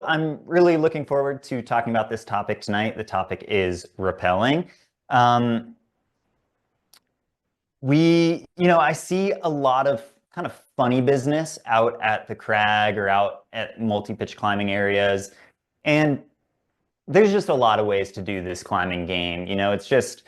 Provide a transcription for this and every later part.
I'm really looking forward to talking about this topic tonight. The topic is rappelling. Um, I see a lot of kind of funny business out at the crag or out at multi-pitch climbing areas. And there's just a lot of ways to do this climbing game. It's just,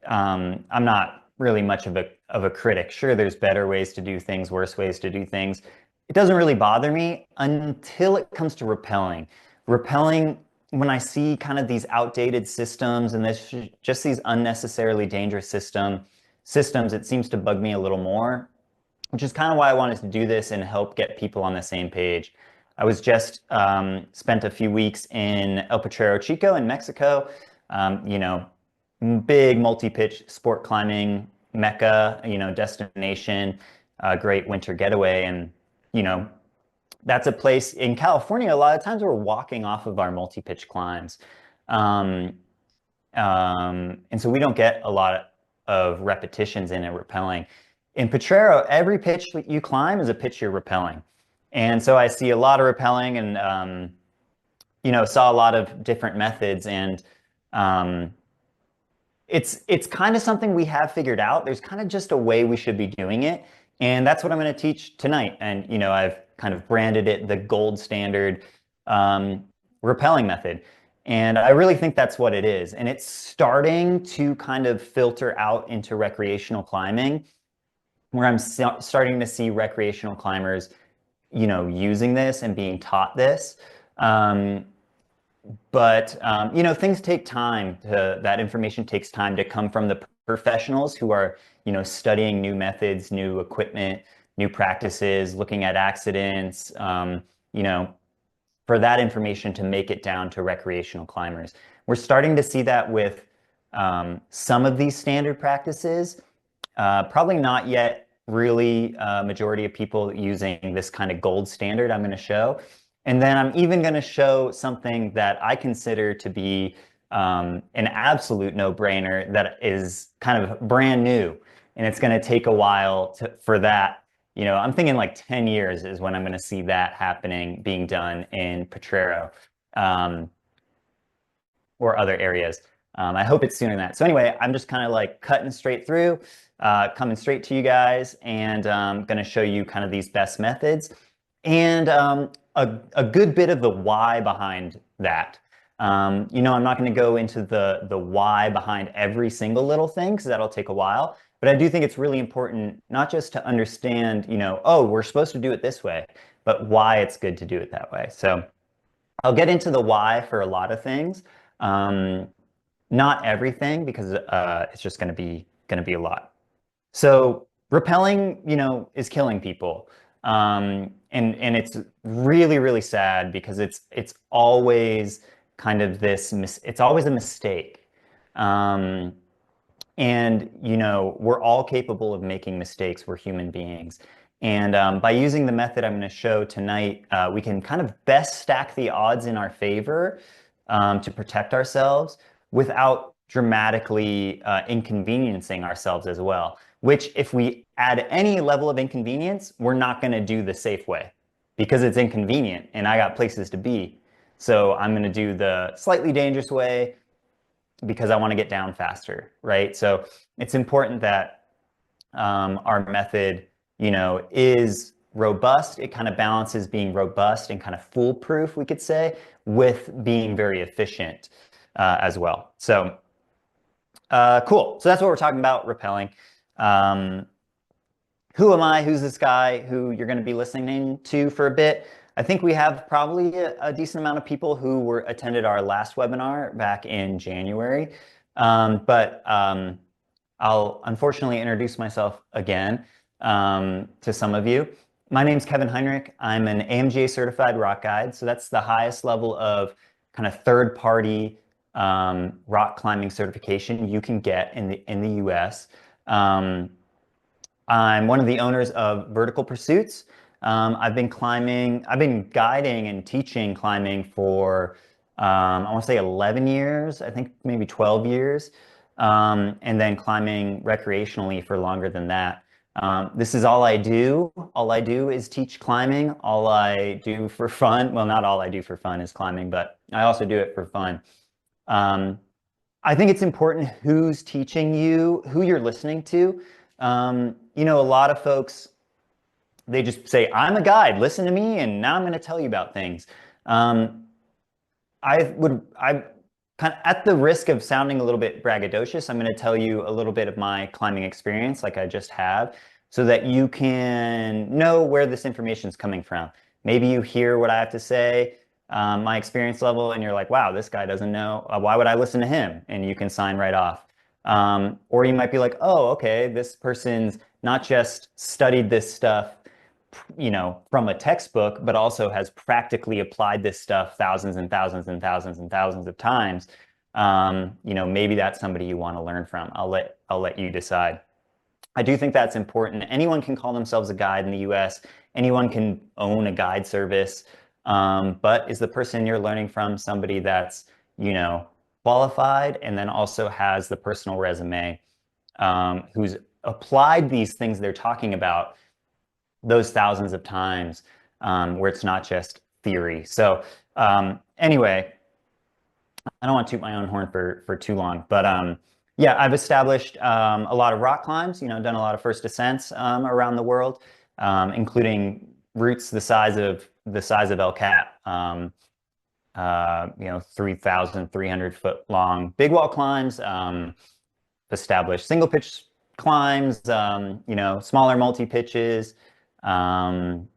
I'm not really much of a critic. Sure, there's better ways to do things, worse ways to do things. It doesn't really bother me until it comes to rappelling. Rappelling, when I see kind of these outdated systems and this just these unnecessarily dangerous systems, it seems to bug me a little more, which is kind of why I wanted to do this and help get people on the same page. I was just spent a few weeks in El Potrero Chico in Mexico, big multi-pitch sport climbing mecca, destination, great winter getaway. And, that's a place in California. A lot of times we're walking off of our multi-pitch climbs. And so we don't get a lot of repetitions in it rappelling. In Potrero, every pitch that you climb is a pitch you're rappelling. And so I see a lot of rappelling and, saw a lot of different methods. And it's kind of something we have figured out. There's kind of just a way we should be doing it. And that's what I'm going to teach tonight. And, I've kind of branded it the gold standard rappelling method. And I really think that's what it is. And it's starting to kind of filter out into recreational climbing, where I'm starting to see recreational climbers, using this and being taught this. But things take time that information takes time to come from the professionals who are, studying new methods, new equipment, new practices, looking at accidents, for that information to make it down to recreational climbers. We're starting to see that with some of these standard practices, probably not yet really majority of people using this kind of gold standard I'm going to show. And then I'm even going to show something that I consider to be an absolute no-brainer that is kind of brand new. And it's going to take a while for that. I'm thinking like 10 years is when I'm going to see that happening, being done in Potrero or other areas. I hope it's sooner than that. So anyway, I'm just kind of like cutting straight through, coming straight to you guys, and I'm going to show you kind of these best methods and a good bit of the why behind that. I'm not going to go into the why behind every single little thing because that'll take a while. But I do think it's really important not just to understand, oh, we're supposed to do it this way, but why it's good to do it that way. So I'll get into the why for a lot of things. Not everything, because it's just going to be a lot. So rappelling, is killing people. And it's really, really sad because it's always kind of it's always a mistake. And, we're all capable of making mistakes. We're human beings. And by using the method I'm going to show tonight, we can kind of best stack the odds in our favor to protect ourselves without dramatically inconveniencing ourselves as well. Which, if we add any level of inconvenience, we're not going to do the safe way because it's inconvenient and I got places to be. So I'm going to do the slightly dangerous way because I want to get down faster, right? So it's important that our method, is robust. It kind of balances being robust and kind of foolproof, we could say, with being very efficient as well. So cool. So that's what we're talking about, rappelling. Who am I? Who's this guy who you're going to be listening to for a bit? I think we have probably a decent amount of people who attended our last webinar back in January. But I'll unfortunately introduce myself again to some of you. My name's Kevin Heinrich. I'm an AMGA certified rock guide. So that's the highest level of kind of third-party rock climbing certification you can get in the US. I'm one of the owners of Vertical Pursuits. I've been guiding and teaching climbing for, I want to say 11 years, I think maybe 12 years, and then climbing recreationally for longer than that. This is all I do. All I do is teach climbing. All I do for fun, well, not all I do for fun is climbing, but I also do it for fun. I think it's important who's teaching you, who you're listening to. You know, a lot of folks, they just say, I'm a guide, listen to me, and now I'm going to tell you about things. I kind of, at the risk of sounding a little bit braggadocious, I'm going to tell you a little bit of my climbing experience, like I just have, so that you can know where this information is coming from. Maybe you hear what I have to say, my experience level, and you're like, wow, this guy doesn't know. Why would I listen to him? And you can sign right off. Or you might be like, oh, okay, this person's not just studied this stuff, you know, from a textbook, but also has practically applied this stuff thousands and thousands and thousands and thousands of times. You know, maybe that's somebody you want to learn from. I'll let you decide. I do think that's important. Anyone can call themselves a guide in the US. Anyone can own a guide service. But is the person you're learning from somebody that's, you know, qualified and then also has the personal resume, who's applied these things they're talking about those thousands of times, where it's not just theory. So anyway, I don't want to toot my own horn for too long, but yeah, I've established a lot of rock climbs, you know, done a lot of first descents around the world, including routes the size of El Cap, you know, 3,300 foot long big wall climbs, established single pitch climbs, you know, smaller multi-pitches. I've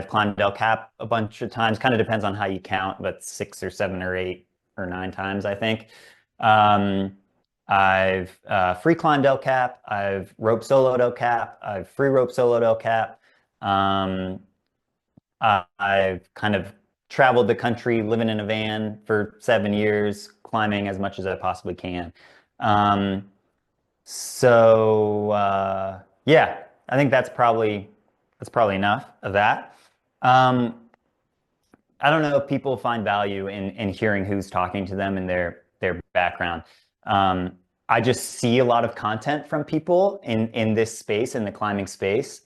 climbed El Cap a bunch of times, kind of depends on how you count, but 6 or 7 or 8 or 9 times, I think. I've free climbed El Cap. I've rope soloed El Cap. I've free rope soloed El Cap. I've kind of traveled the country living in a van for 7 years, climbing as much as I possibly can. Yeah, I think that's probably enough of that. I don't know if people find value in hearing who's talking to them and their background. I just see a lot of content from people in this space, in the climbing space,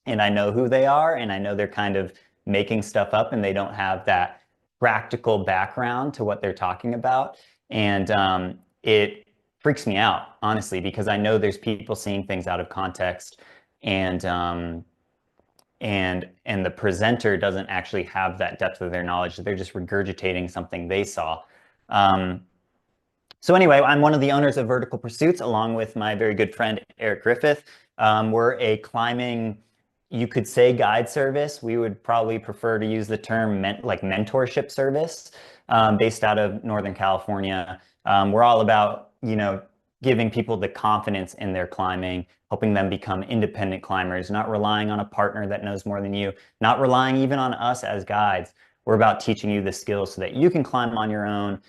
and I know who they are, and I know they're kind of making stuff up, and they don't have that practical background to what they're talking about, and it freaks me out, honestly, because I know there's people seeing things out of context, and the presenter doesn't actually have that depth of their knowledge. They're just regurgitating something they saw. So anyway, I'm one of the owners of Vertical Pursuits, along with my very good friend, Eric Griffith. We're a climbing, you could say, guide service. We would probably prefer to use the term like mentorship service, based out of Northern California. We're all about, you know, giving people the confidence in their climbing, helping them become independent climbers, not relying on a partner that knows more than you, not relying even on us as guides. We're about teaching you the skills so that you can climb on your own,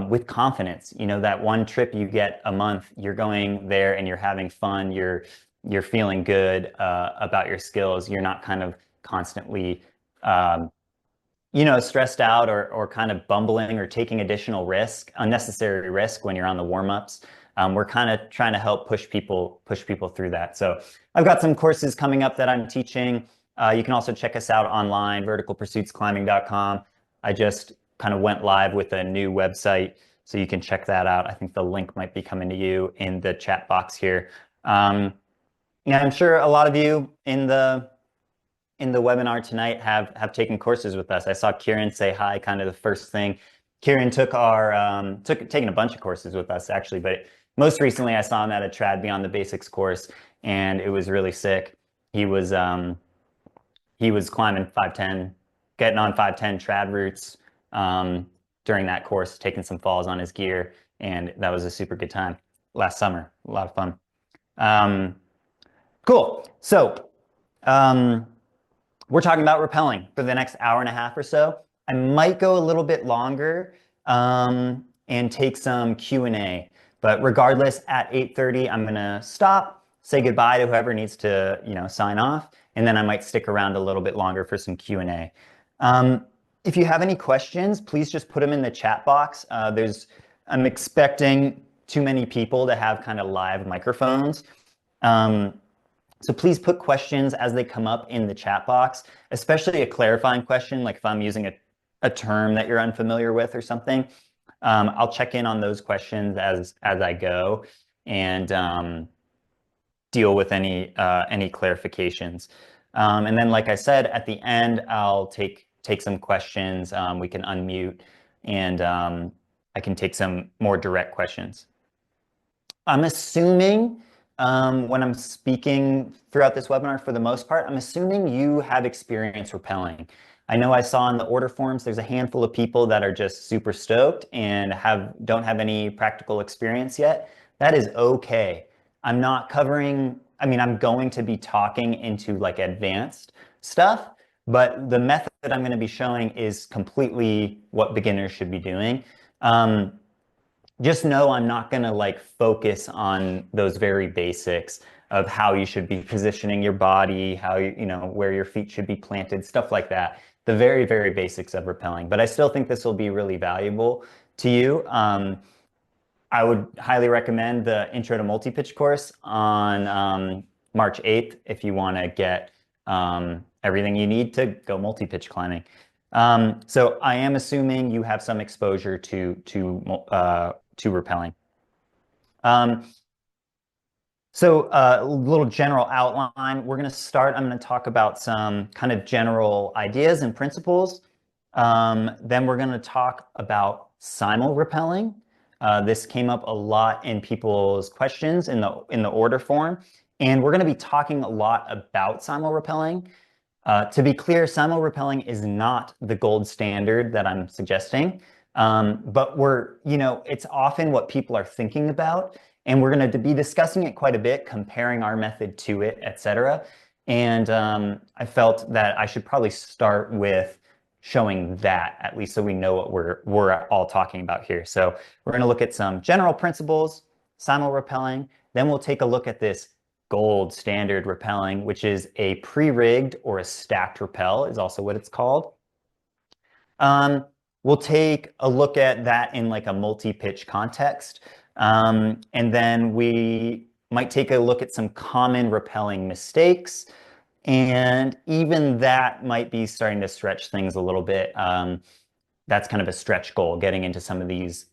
with confidence. You know, that one trip you get a month, you're going there and you're having fun, you're feeling good about your skills. You're not kind of constantly, you know, stressed out or kind of bumbling or taking additional risk, unnecessary risk when you're on the warm-ups. We're kind of trying to help push people through that. So I've got some courses coming up that I'm teaching. You can also check us out online, verticalpursuitsclimbing.com. I just kind of went live with a new website, so you can check that out. I think the link might be coming to you in the chat box here. Yeah, I'm sure a lot of you in the webinar tonight have taken courses with us. I saw Kieran say hi, kind of the first thing. Kieran took our taken a bunch of courses with us, actually, but most recently I saw him at a Trad Beyond the Basics course, and it was really sick. He was climbing 510, getting on 510 trad routes during that course, taking some falls on his gear, and that was a super good time last summer. A lot of fun. Cool. So we're talking about rappelling for the next hour and a half or so. I might go a little bit longer and take some Q&A, but regardless, at 8:30, I'm gonna stop, say goodbye to whoever needs to, you know, sign off, and then I might stick around a little bit longer for some Q&A. If you have any questions, please just put them in the chat box. I'm expecting too many people to have kind of live microphones. So please put questions as they come up in the chat box, especially a clarifying question, like if I'm using a term that you're unfamiliar with or something. I'll check in on those questions as I go and deal with any clarifications. And then, like I said, at the end, I'll take some questions. We can unmute and I can take some more direct questions. I'm assuming when I'm speaking throughout this webinar, for the most part, I'm assuming you have experience rappelling. I know I saw in the order forms, there's a handful of people that are just super stoked and don't have any practical experience yet. That is okay. I'm not covering, I mean, I'm going to be talking into like advanced stuff, but the method that I'm going to be showing is completely what beginners should be doing. Just know I'm not going to like focus on those very basics of how you should be positioning your body, how you know, where your feet should be planted, stuff like that. The very, very basics of rappelling. But I still think this will be really valuable to you. I would highly recommend the Intro to Multipitch course on March 8th if you want to get everything you need to go multi-pitch climbing. So I am assuming you have some exposure to rappelling. So a little general outline. We're going to start. I'm going to talk about some kind of general ideas and principles. Then we're going to talk about simul-rappelling. This came up a lot in people's questions in the order form, and we're going to be talking a lot about simul-rappelling. To be clear, simul-rappelling is not the gold standard that I'm suggesting, but it's often what people are thinking about, and we're going to be discussing it quite a bit, comparing our method to it, etc. And I felt that I should probably start with showing that, at least so we know what we're all talking about here. So we're going to look at some general principles, simul-rappelling, then we'll take a look at this gold standard rappelling, which is a pre-rigged or a stacked rappel is also what it's called. We'll take a look at that in like a multi-pitch context. And then we might take a look at some common rappelling mistakes. And even that might be starting to stretch things a little bit. That's kind of a stretch goal, getting into some of these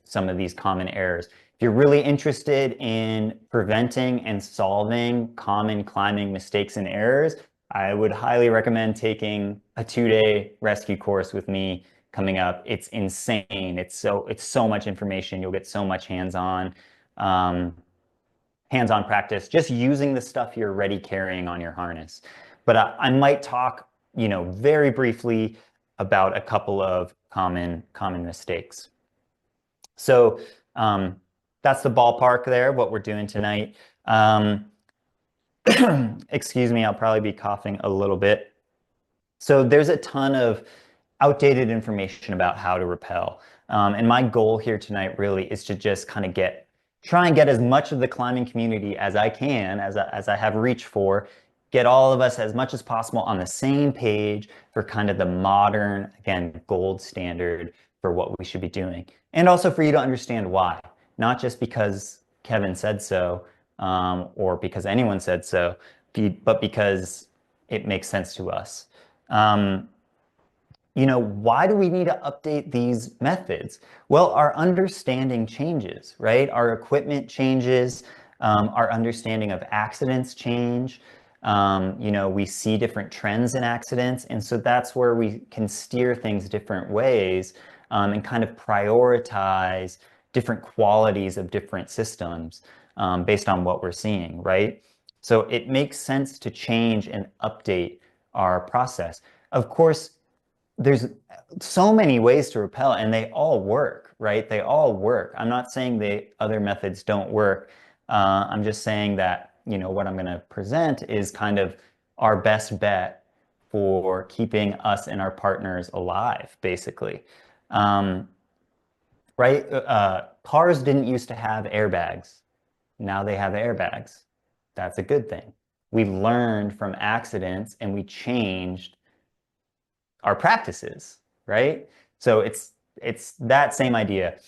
common errors. If you're really interested in preventing and solving common climbing mistakes and errors, I would highly recommend taking a 2-day rescue course with me coming up. It's insane. It's so much information. You'll get so much hands-on practice just using the stuff you're already carrying on your harness. But I might talk, very briefly about a couple of common mistakes. So that's the ballpark there, what we're doing tonight. Excuse me, I'll probably be coughing a little bit. So there's a ton of outdated information about how to rappel. And my goal here tonight really is to just kind of try and get as much of the climbing community as I can, as I have reach for, get all of us as much as possible on the same page for kind of the modern, again, gold standard for what we should be doing. And also for you to understand why, not just because Kevin said so, or because anyone said so, but because it makes sense to us. Why do we need to update these methods? Well, our understanding changes, right? Our equipment changes, our understanding of accidents change. We see different trends in accidents, and so that's where we can steer things different ways and kind of prioritize different qualities of different systems based on what we're seeing, right? So it makes sense to change and update our process. Of course, there's so many ways to rappel and they all work, right? They all work. I'm not saying the other methods don't work. I'm just saying that, what I'm going to present is kind of our best bet for keeping us and our partners alive, basically. Right? Cars didn't used to have airbags. Now they have airbags. That's a good thing. We learned from accidents and we changed our practices, right? So it's that same idea.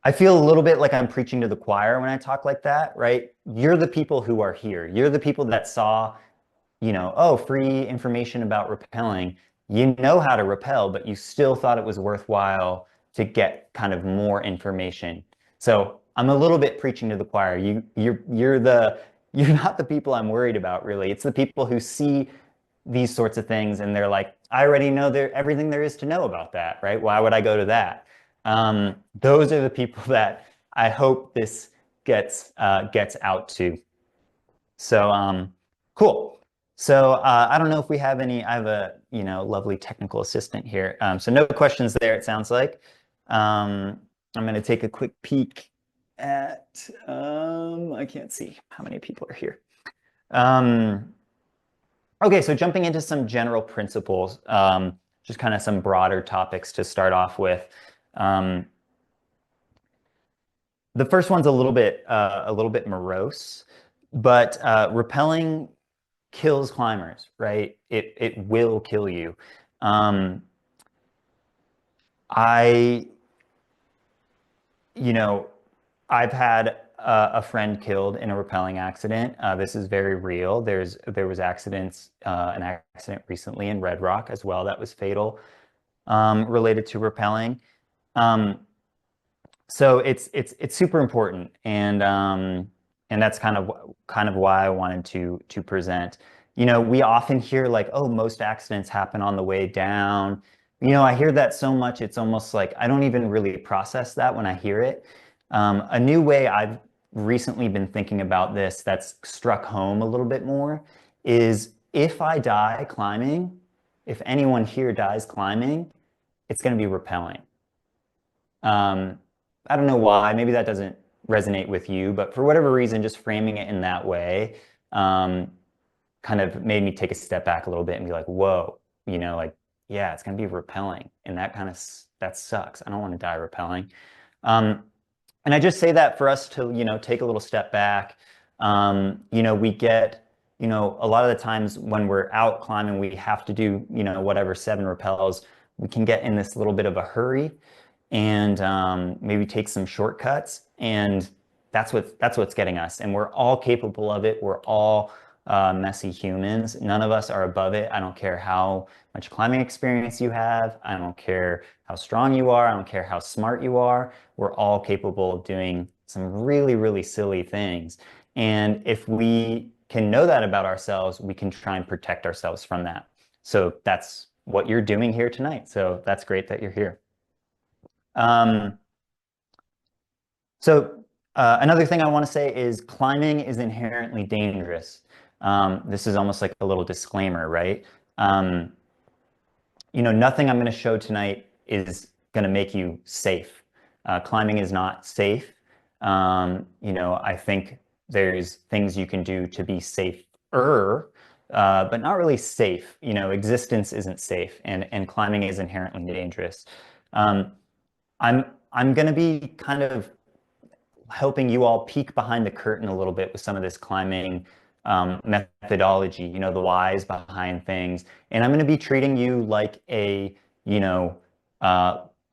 I feel a little bit like I'm preaching to the choir when I talk like that, right? You're the people who are here. You're the people that saw, oh, free information about rappelling. You know how to rappel, but you still thought it was worthwhile to get kind of more information. So I'm a little bit preaching to the choir. You're not the people I'm worried about, really. It's the people who see these sorts of things and they're like, I already know everything there is to know about that, right? Why would I go to that? Those are the people that I hope this gets out to. So cool. So I don't know if we have any. I have a lovely technical assistant here. So no questions there. It sounds like. I'm going to take a quick peek at. I can't see how many people are here. Okay, so jumping into some general principles, just kind of some broader topics to start off with. The first one's a little bit morose, but rappelling kills climbers, right? It will kill you. I, I've had a friend killed in a rappelling accident. This is very real. There was an accident recently in Red Rock as well that was fatal, related to rappelling. So it's super important, and that's kind of why I wanted to present. We often hear like, oh, most accidents happen on the way down. I hear that so much, it's almost like I don't even really process that when I hear it. A new way I've recently been thinking about this that's struck home a little bit more is if I die climbing, if anyone here dies climbing, it's going to be rappelling. I don't know why, maybe that doesn't resonate with you, but for whatever reason, just framing it in that way kind of made me take a step back a little bit and be like, whoa, like, yeah, it's going to be rappelling. And that sucks. I don't want to die rappelling. And I just say that for us to, take a little step back. We get, a lot of the times when we're out climbing, we have to do, whatever 7 rappels. We can get in this little bit of a hurry and maybe take some shortcuts, and that's what's getting us. And we're all capable of it. We're all messy humans. None of us are above it. I don't care how much climbing experience you have. I don't care how strong you are. I don't care how smart you are. We're all capable of doing some really, really silly things. And if we can know that about ourselves, we can try and protect ourselves from that. So that's what you're doing here tonight. So that's great that you're here. So another thing I want to say is climbing is inherently dangerous. This is almost like a little disclaimer, right? Nothing I'm going to show tonight is going to make you safe. Climbing is not safe. I think there's things you can do to be safer, but not really safe. Existence isn't safe, and climbing is inherently dangerous. I'm going to be kind of helping you all peek behind the curtain a little bit with some of this climbing methodology, the whys behind things. And I'm going to be treating you like a,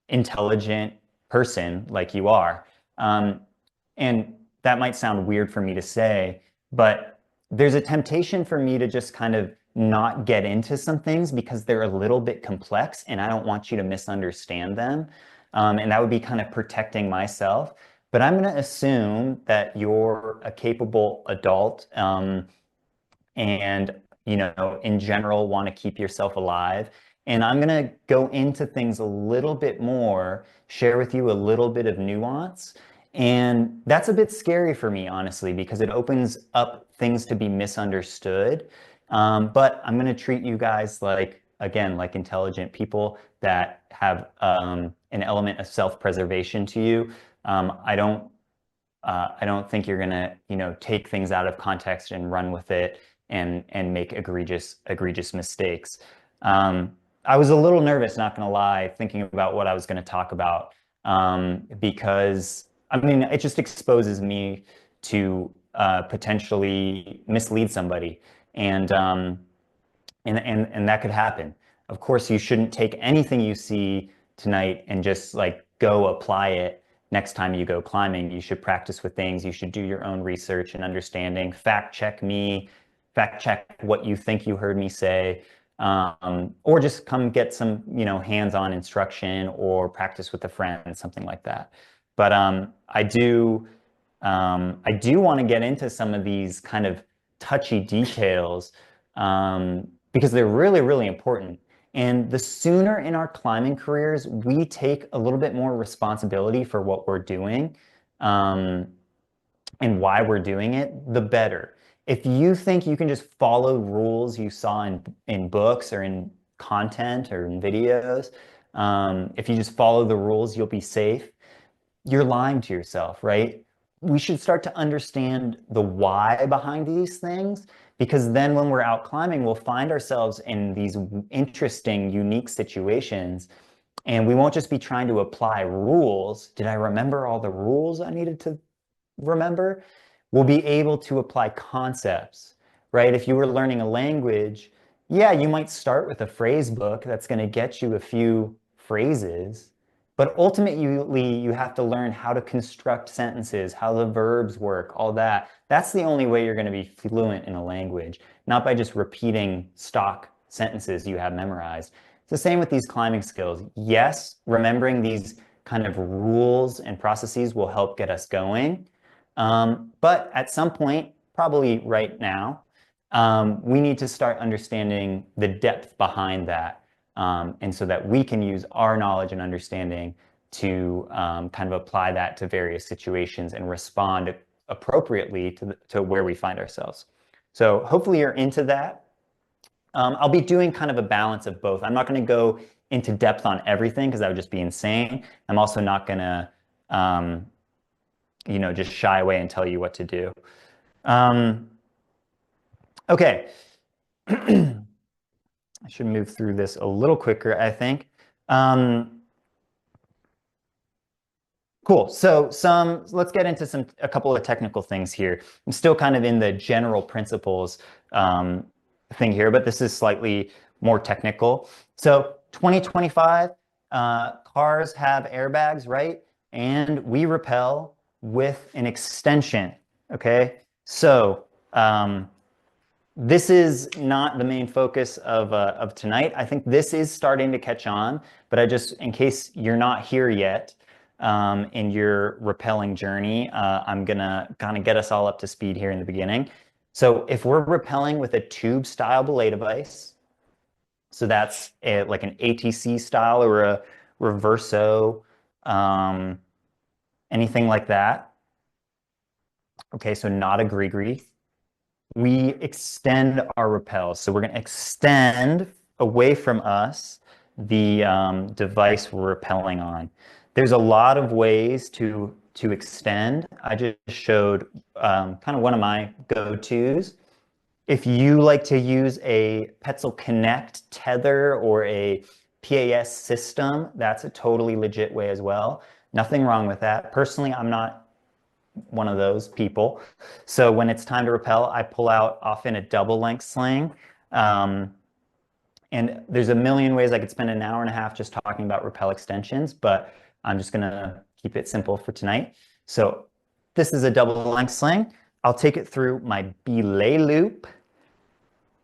intelligent person like you are. And that might sound weird for me to say, but there's a temptation for me to just kind of not get into some things because they're a little bit complex and I don't want you to misunderstand them. And that would be kind of protecting myself. But I'm going to assume that you're a capable adult and, in general, want to keep yourself alive. And I'm going to go into things a little bit more, share with you a little bit of nuance. And that's a bit scary for me, honestly, because it opens up things to be misunderstood. But I'm going to treat you guys like, again, like intelligent people that have an element of self-preservation to you. I don't think you're gonna, take things out of context and run with it and make egregious mistakes. I was a little nervous, not gonna lie, thinking about what I was gonna talk about because I mean it just exposes me to potentially mislead somebody, and that could happen. Of course, you shouldn't take anything you see tonight and just like go apply it next time you go climbing, you should practice with things. You should do your own research and understanding, fact check me, fact check what you think you heard me say, or just come get some, hands-on instruction or practice with a friend, something like that. But I do want to get into some of these kind of touchy details because they're really, really important. And the sooner in our climbing careers we take a little bit more responsibility for what we're doing um, and why we're doing it, the better. If you think you can just follow rules you saw in books or in content or in videos, if you just follow the rules, you'll be safe. You're lying to yourself, right? We should start to understand the why behind these things because then when we're out climbing, we'll find ourselves in these interesting, unique situations and we won't just be trying to apply rules. Did I remember all the rules I needed to remember? We'll be able to apply concepts, right? If you were learning a language, yeah, you might start with a phrase book that's going to get you a few phrases, but ultimately you have to learn how to construct sentences, how the verbs work, all that. That's the only way you're going to be fluent in a language, not by just repeating stock sentences you have memorized. It's the same with these climbing skills. Yes, remembering these kind of rules and processes will help get us going. But at some point, probably right now, we need to start understanding the depth behind that. And so that we can use our knowledge and understanding to kind of apply that to various situations and respond appropriately to where we find ourselves. So hopefully you're into that. I'll be doing kind of a balance of both. I'm not going to go into depth on everything because that would just be insane. I'm also not going to just shy away and tell you what to do. Okay. I should move through this a little quicker, I think. Cool. So let's get into a couple of technical things here. I'm still kind of in the general principles thing here, but this is slightly more technical. So 2025, cars have airbags, right? And we rappel with an extension, okay? So this is not the main focus of tonight. I think this is starting to catch on, but in case you're not here yet in your rappelling journey, I'm gonna kind of get us all up to speed here in the beginning. So if we're rappelling with a tube style belay device, so that's like an ATC style or a reverso, anything like that. Okay, so not a gree-gree. We extend our rappels. So we're going to extend away from us the device we're rappelling on. There's a lot of ways to extend. I just showed kind of one of my go-tos. If you like to use a Petzl Connect tether or a PAS system, that's a totally legit way as well. Nothing wrong with that. Personally, I'm not one of those people. So when it's time to rappel, I pull out often a double length sling. And there's a million ways I could spend an hour and a half just talking about rappel extensions, but I'm just gonna keep it simple for tonight. So this is a double length sling. I'll take it through my belay loop.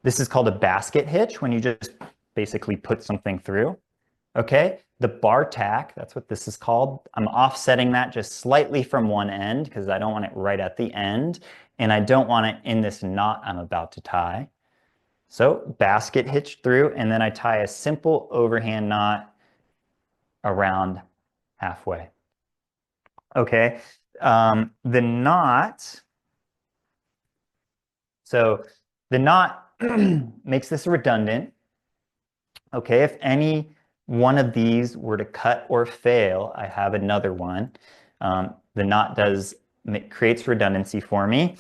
This is called a basket hitch when you just basically put something through. Okay, the bar tack, that's what this is called. I'm offsetting that just slightly from one end because I don't want it right at the end, and I don't want it in this knot I'm about to tie. So basket hitch through, and then I tie a simple overhand knot around halfway. Okay, the knot, so the knot makes this redundant. Okay, if any one of these were to cut or fail, I have another one. The knot creates redundancy for me,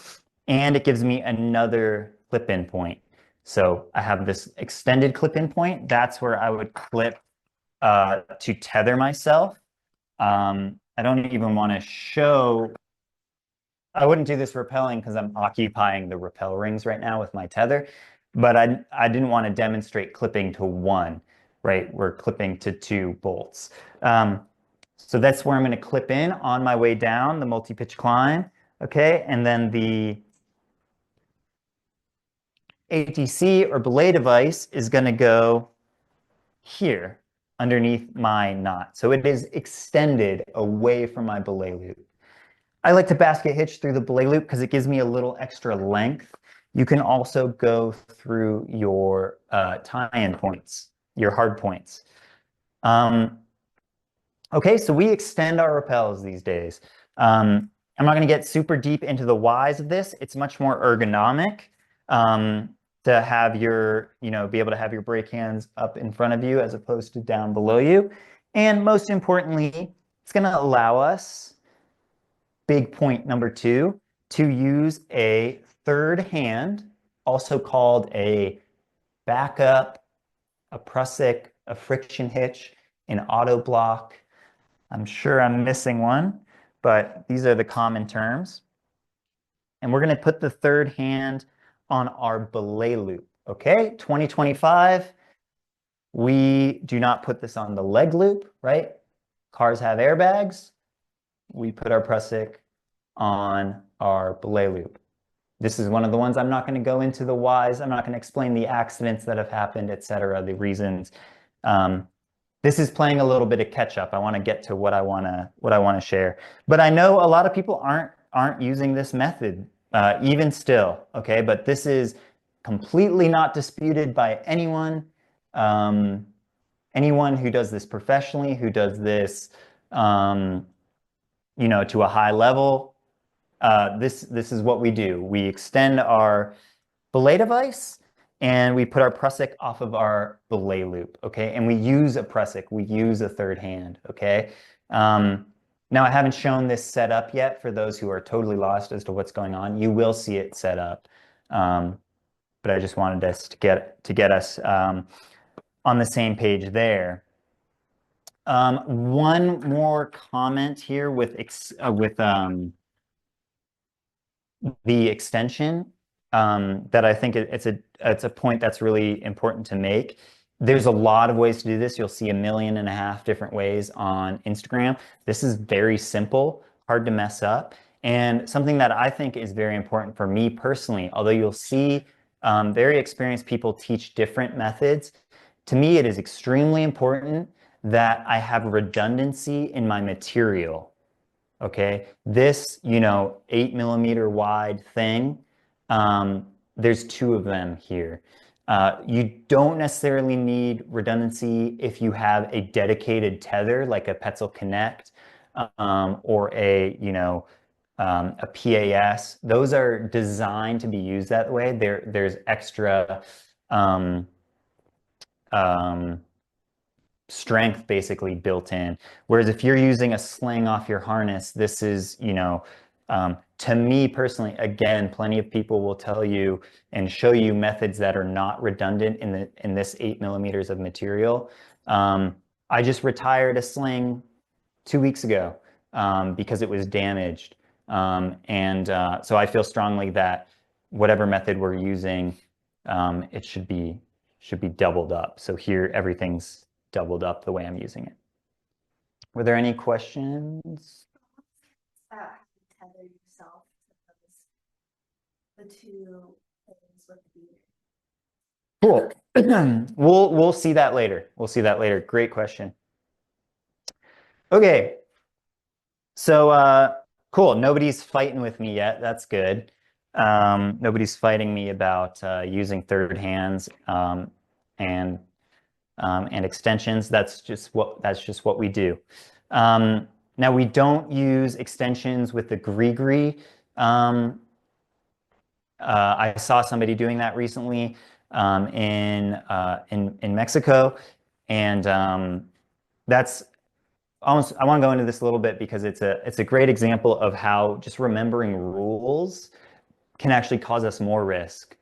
and it gives me another clip-in point. So I have this extended clip-in point. That's where I would clip to tether myself. I don't even want to show. I wouldn't do this rappelling because I'm occupying the rappel rings right now with my tether, but I didn't want to demonstrate clipping to one, right? We're clipping to two bolts. So that's where I'm going to clip in on my way down the multi-pitch climb. Okay, and then the ATC or belay device is going to go here underneath my knot. So it is extended away from my belay loop. I like to basket hitch through the belay loop because it gives me a little extra length. You can also go through your tie-in points, your hard points. Okay, so we extend our rappels these days. I'm not going to get super deep into the whys of this. It's much more ergonomic to have your, be able to have your brake hands up in front of you as opposed to down below you. And most importantly, it's going to allow us, big point number 2, to use a third hand, also called a backup, a prusik, a friction hitch, an auto block. I'm sure I'm missing one, but these are the common terms. And we're going to put the third hand on our belay loop. Okay, 2025, we do not put this on the leg loop, right? Cars have airbags. We put our prusik on our belay loop. This is one of the ones I'm not going to go into the whys. I'm not going to explain the accidents that have happened, etc., the reasons. This is playing a little bit of catch up. I want to get to what I want to share. But I know a lot of people aren't using this method even still. Okay, but this is completely not disputed by anyone. Anyone who does this professionally, who does this, to a high level. This is what we do. We extend our belay device and we put our prusik off of our belay loop, okay? And we use a prusik, we use a third hand, okay? Now I haven't shown this set up yet for those who are totally lost as to what's going on. You will see it set up, but I just wanted us to get us on the same page there. One more comment here with the extension that I think it's a point that's really important to make. There's a lot of ways to do this. You'll see 1.5 million different ways on Instagram. This is very simple, hard to mess up, and something that I think is very important for me personally, although you'll see very experienced people teach different methods. To me, it is extremely important that I have redundancy in my material. Okay, this, 8mm wide thing, there's 2 of them here. You don't necessarily need redundancy if you have a dedicated tether like a Petzl Connect or a PAS. Those are designed to be used that way. There's extra strength basically built in. Whereas if you're using a sling off your harness, this is, to me personally, again, plenty of people will tell you and show you methods that are not redundant in this 8mm of material. I just retired a sling 2 weeks ago because it was damaged. So I feel strongly that whatever method we're using, it should be doubled up. So here everything's doubled up the way I'm using it. Were there any questions? Tether yourself to the 2 things with the Cool. We'll see that later. We'll see that later. Great question. Okay. So cool. Nobody's fighting with me yet. That's good. Nobody's fighting me about using third hands and extensions. That's just what we do. Now we don't use extensions with the gree-gree. I saw somebody doing that recently in Mexico, and that's almost. I want to go into this a little bit because it's a great example of how just remembering rules can actually cause us more risk.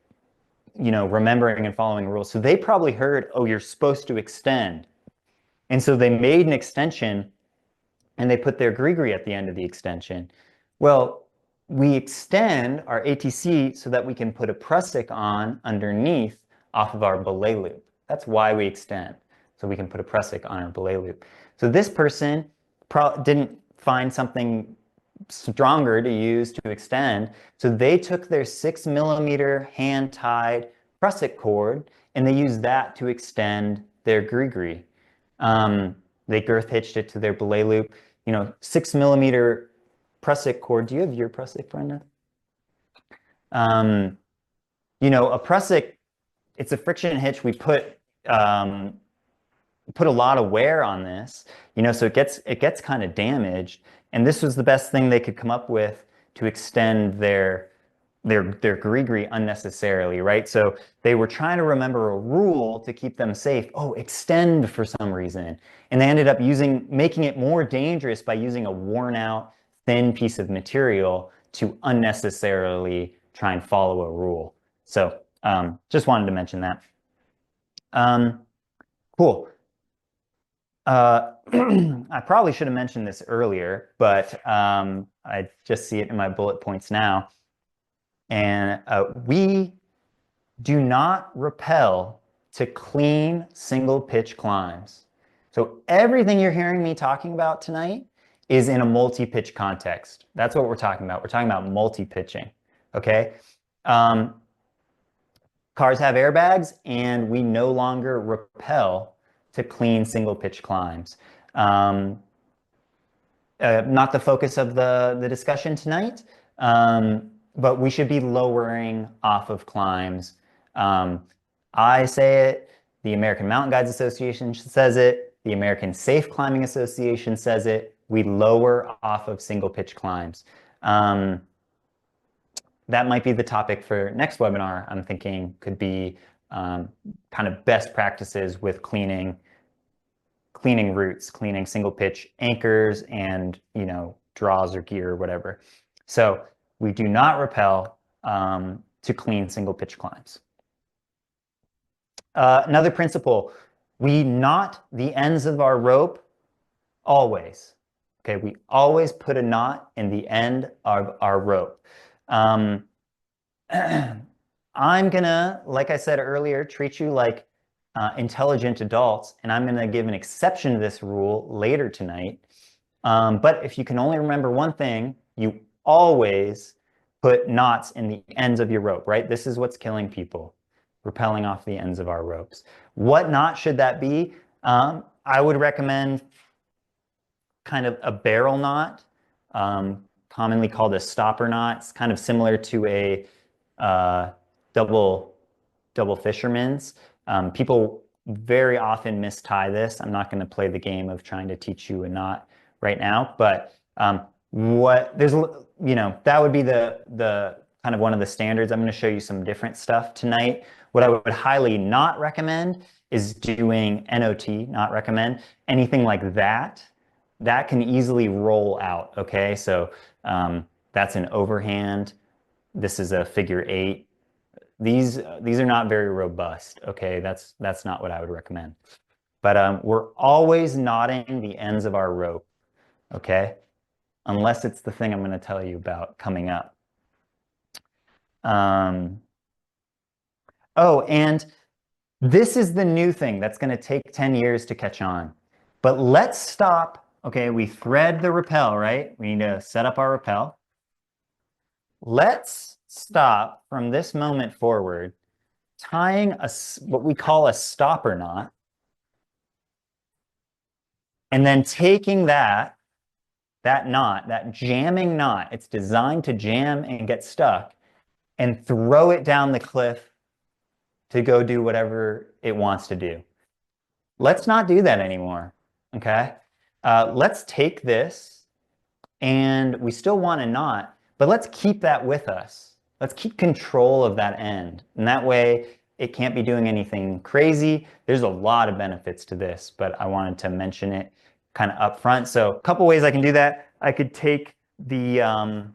Remembering and following rules. So they probably heard, oh, you're supposed to extend. And so they made an extension and they put their gree-gree at the end of the extension. Well, we extend our ATC so that we can put a prusik on underneath off of our belay loop. That's why we extend. So we can put a prusik on our belay loop. So this person didn't find something stronger to use to extend. So they took their 6 mm hand-tied prusik cord and they used that to extend their gree-gree. They girth hitched it to their belay loop. 6 mm prusik cord. Do you have your prusik, Brenda? A prusik, it's a friction hitch. We put a lot of wear on this, so it gets kind of damaged. And this was the best thing they could come up with to extend their gree-gree unnecessarily, right? So they were trying to remember a rule to keep them safe. Oh, extend for some reason. And they ended up making it more dangerous by using a worn out, thin piece of material to unnecessarily try and follow a rule. So just wanted to mention that. Cool. I probably should have mentioned this earlier, but I just see it in my bullet points now. And we do not rappel to clean single pitch climbs. So everything you're hearing me talking about tonight is in a multi-pitch context. That's what we're talking about. We're talking about multi-pitching, okay? Cars have airbags, and we no longer rappel to clean single pitch climbs. Not the focus of the discussion tonight, but we should be lowering off of climbs. I say it, the American Mountain Guides Association says it, the American Safe Climbing Association says it. We lower off of single pitch climbs. That might be the topic for next webinar. I'm thinking could be kind of best practices with cleaning routes, cleaning single pitch anchors and, draws or gear or whatever. So we do not rappel to clean single pitch climbs. Another principle, we knot the ends of our rope always. Okay, we always put a knot in the end of our rope. I'm gonna, like I said earlier, treat you like intelligent adults, and I'm gonna give an exception to this rule later tonight. But if you can only remember one thing, you always put knots in the ends of your rope, right? This is what's killing people, rappelling off the ends of our ropes. What knot should that be? I would recommend kind of a barrel knot, commonly called a stopper knot. It's kind of similar to a double fisherman's. People very often mistie this. I'm not going to play the game of trying to teach you a knot right now, but that would be the kind of one of the standards. I'm going to show you some different stuff tonight. What I would highly not recommend is doing NOT, not recommend, anything like that. That can easily roll out, okay? So that's an overhand. This is a figure 8. These are not very robust, okay? That's not what I would recommend. But we're always knotting the ends of our rope, okay? Unless it's the thing I'm going to tell you about coming up. Oh, and this is the new thing that's going to take 10 years to catch on. But let's stop. Okay, we thread the rappel, right? We need to set up our rappel. Let's stop from this moment forward, tying what we call a stopper knot, and then taking that knot, that jamming knot, it's designed to jam and get stuck, and throw it down the cliff to go do whatever it wants to do. Let's not do that anymore, okay? Let's take this, and we still want a knot, but let's keep that with us. Let's keep control of that end. And that way, it can't be doing anything crazy. There's a lot of benefits to this, but I wanted to mention it kind of up front. So a couple ways I can do that. I could take that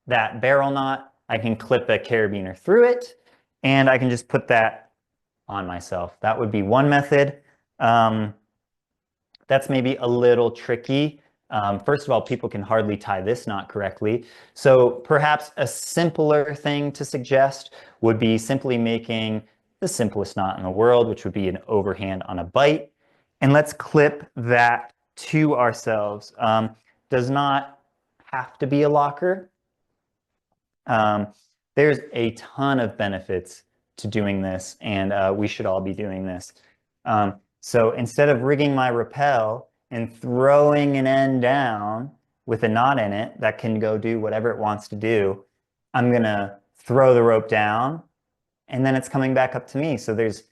barrel knot, I can clip a carabiner through it, and I can just put that on myself. That would be one method. That's maybe a little tricky. First of all, people can hardly tie this knot correctly. So perhaps a simpler thing to suggest would be simply making the simplest knot in the world, which would be an overhand on a bite. And let's clip that to ourselves. Does not have to be a locker. There's a ton of benefits to doing this, and we should all be doing this. So instead of rigging my rappel and throwing an end down with a knot in it that can go do whatever it wants to do, I'm gonna throw the rope down and then it's coming back up to me. So there's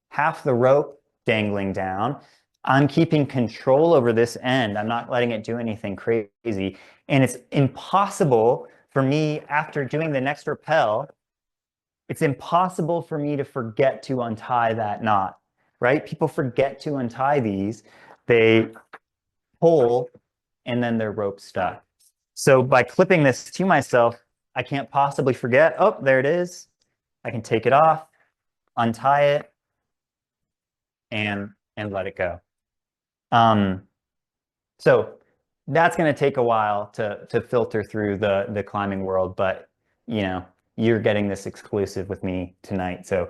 half the rope dangling down. I'm keeping control over this end. I'm not letting it do anything crazy. And it's impossible for me, after doing the next rappel, it's impossible for me to forget to untie that knot, right? People forget to untie these. They pull and then their rope stuck. So by clipping this to myself, I can't possibly forget, oh, there it is. I can take it off, untie it, and let it go. So that's going to take a while to filter through the climbing world, but you know, you're getting this exclusive with me tonight. So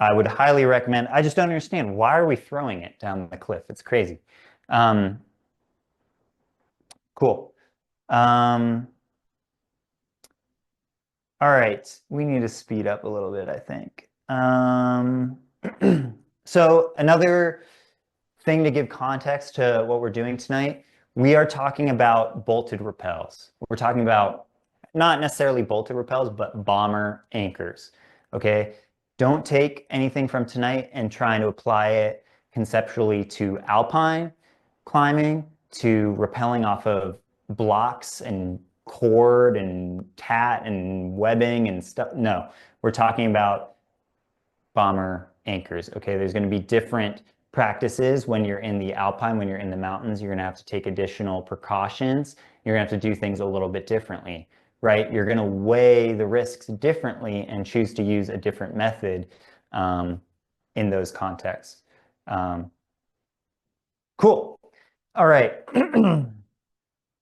I would highly recommend. I just don't understand, why are we throwing it down the cliff? It's crazy. Cool. All right, we need to speed up a little bit, I think. So another thing to give context to what we're doing tonight, we are talking about bolted rappels. We're talking about not necessarily bolted rappels, but bomber anchors, okay? Don't take anything from tonight and try to apply it conceptually to alpine climbing, to rappelling off of blocks and cord and tat and webbing and stuff. No, we're talking about bomber anchors. Okay, there's going to be different practices when you're in the alpine, when you're in the mountains. You're going to have to take additional precautions. You're going to have to do things a little bit differently, right? You're going to weigh the risks differently and choose to use a different method in those contexts. Cool. All right.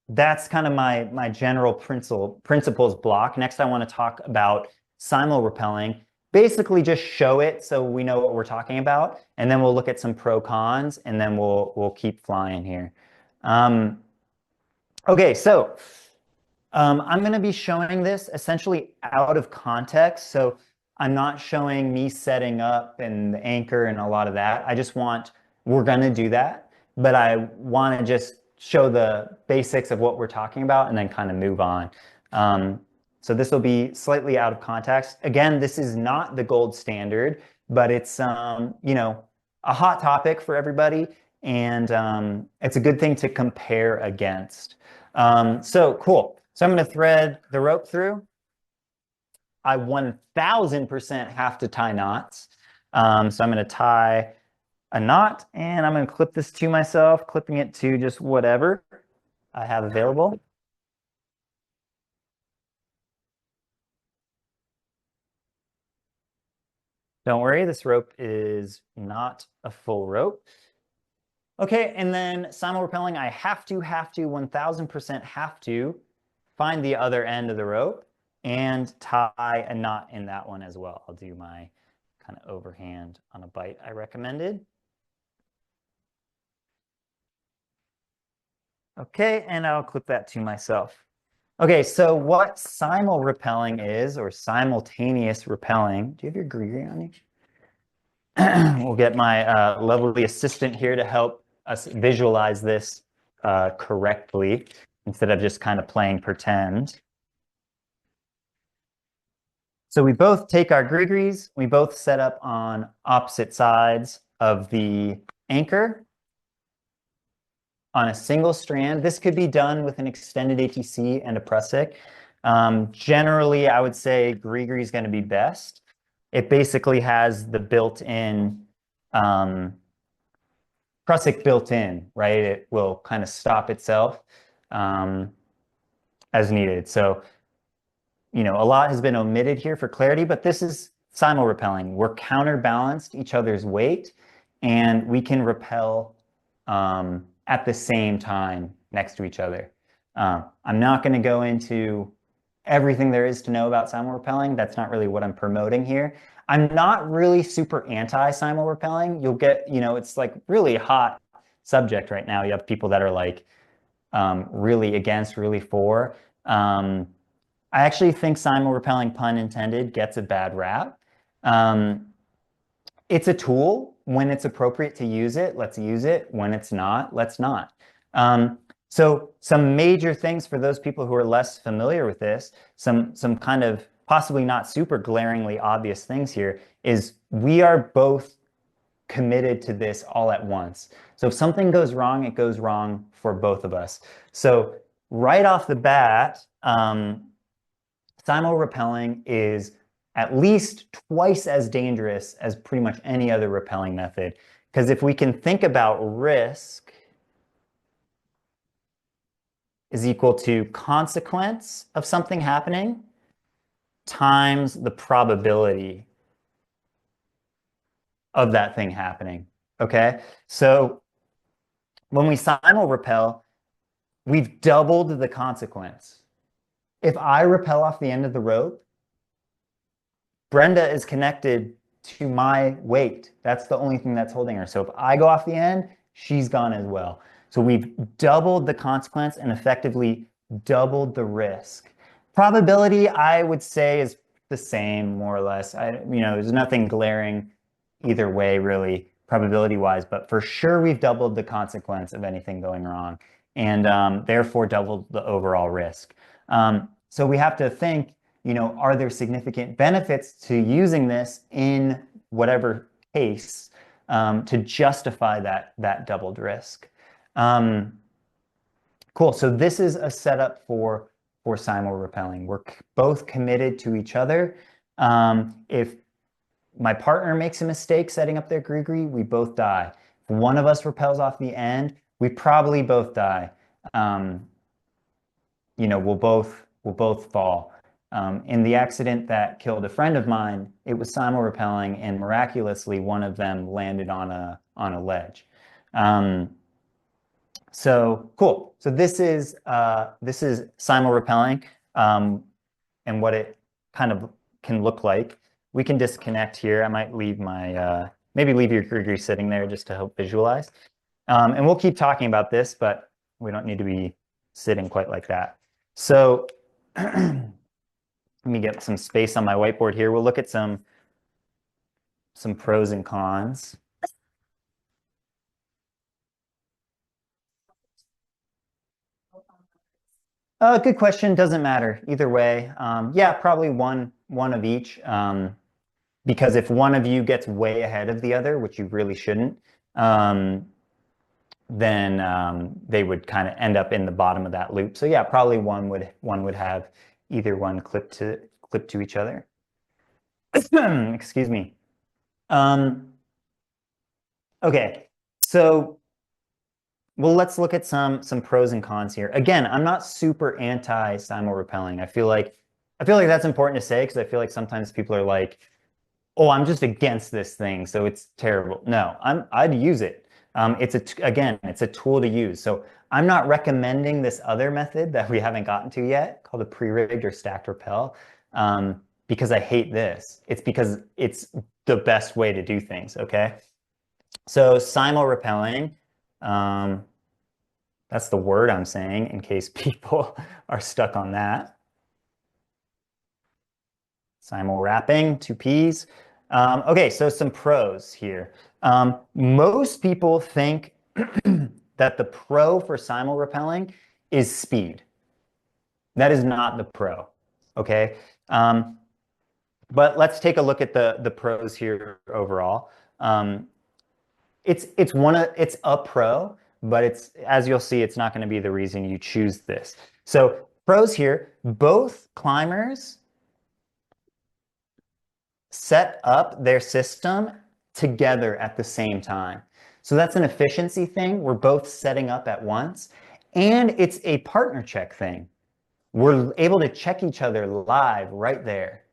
That's kind of my general principles block. Next, I want to talk about simul-rappelling. Basically, just show it so we know what we're talking about, and then we'll look at some pro cons, and then we'll keep flying here. Okay, so I'm going to be showing this essentially out of context. So I'm not showing me setting up and the anchor and a lot of that. We're going to do that, but I want to just show the basics of what we're talking about and then kind of move on. So this will be slightly out of context. Again, this is not the gold standard, but it's, you know, a hot topic for everybody. And it's a good thing to compare against. So cool. So I'm going to thread the rope through. I 1000% have to tie knots. So I'm going to tie a knot and I'm going to clip this to myself, clipping it to just whatever I have available. Don't worry, this rope is not a full rope. Okay, and then simul-rappelling, I have to 1000% have to find the other end of the rope and tie a knot in that one as well. I'll do my kind of overhand on a bite I recommended. Okay, and I'll clip that to myself. Okay, so what simul-rappelling is, or simultaneous rappelling, do you have your gree on you? We'll get my lovely assistant here to help us visualize this correctly instead of just kind of playing pretend. So we both take our gree-grees, we both set up on opposite sides of the anchor on a single strand. This could be done with an extended ATC and a prusik. Generally, I would say gree-gree is going to be best. It basically has the built-in prusik built in, right? It will kind of stop itself as needed. So, you know, a lot has been omitted here for clarity, but this is simul-rappelling. We're counterbalanced each other's weight, and we can rappel at the same time next to each other. I'm not going to go into everything there is to know about simul-rappelling. That's not really what I'm promoting here. I'm not really super anti-simul-rappelling. You'll get, you know, it's like really hot subject right now. You have people that are like really against, really for. I actually think simul-rappelling, pun intended, gets a bad rap. It's a tool. When it's appropriate to use it, let's use it. When it's not, let's not. So some major things for those people who are less familiar with this, some kind of possibly not super glaringly obvious things here, is we are both committed to this all at once. So if something goes wrong, it goes wrong for both of us. So right off the bat, simul-rappelling is at least twice as dangerous as pretty much any other rappelling method. Because if we can think about risk is equal to consequence of something happening times the probability of that thing happening, okay? So when we simul-rappel, we've doubled the consequence. If I rappel off the end of the rope, Brenda is connected to my weight. That's the only thing that's holding her. So if I go off the end, she's gone as well. So we've doubled the consequence and effectively doubled the risk. Probability, I would say, is the same, more or less. There's nothing glaring either way, really, probability-wise, but for sure we've doubled the consequence of anything going wrong, and therefore doubled the overall risk. So we have to think, are there significant benefits to using this in whatever case to justify that doubled risk? Cool. So this is a setup for simul-rappelling. We're both committed to each other. If my partner makes a mistake setting up their gree-gree, we both die. If one of us rappels off the end, we probably both die. We'll both fall. In the accident that killed a friend of mine, it was simul-rappelling, and miraculously one of them landed on a ledge. So cool. So this is simul-rappelling, and what it kind of can look like. We can disconnect here. I might leave my maybe leave your gree sitting there just to help visualize. And we'll keep talking about this, but we don't need to be sitting quite like that. So let me get some space on my whiteboard here. We'll look at some pros and cons. Good question. Doesn't matter either way. Yeah, probably one of each. Because if one of you gets way ahead of the other, which you really shouldn't, then they would kind of end up in the bottom of that loop. So yeah, probably one would have either one clipped to each other. Excuse me. Okay, so well, let's look at some pros and cons here. Again, I'm not super anti simul-rappelling. I feel like that's important to say because I feel like sometimes people are like, oh, I'm just against this thing, so it's terrible. No, I'd use it. It's a tool to use. So I'm not recommending this other method that we haven't gotten to yet, called a pre-rigged or stacked rappel, because I hate this. It's because it's the best way to do things, okay? So simul-rappelling, that's the word I'm saying in case people are stuck on that. Simul-wrapping, 2 Ps. Okay, so some pros here. Most people think that the pro for simul-rappelling is speed. That is not the pro, okay? But let's take a look at the pros here overall. It's a pro, but as you'll see, it's not going to be the reason you choose this. So pros here, both climbers set up their system together at the same time. So that's an efficiency thing. We're both setting up at once. And it's a partner check thing. We're able to check each other live right there.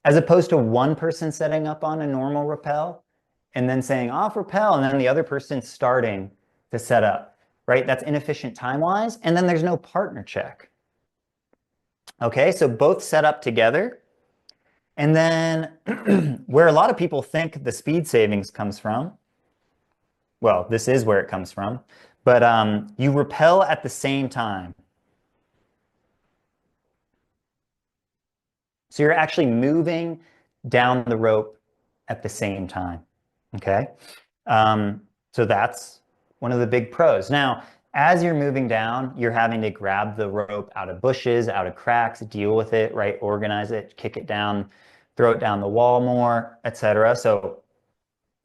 As opposed to one person setting up on a normal rappel and then saying off rappel and then the other person starting to set up, right? That's inefficient time-wise. And then there's no partner check. Okay, so both set up together. And then where a lot of people think the speed savings comes from, well, this is where it comes from, but you rappel at the same time. So you're actually moving down the rope at the same time, okay? So that's one of the big pros. Now, as you're moving down, you're having to grab the rope out of bushes, out of cracks, deal with it, right? Organize it, kick it down, throw it down the wall more, etc. So,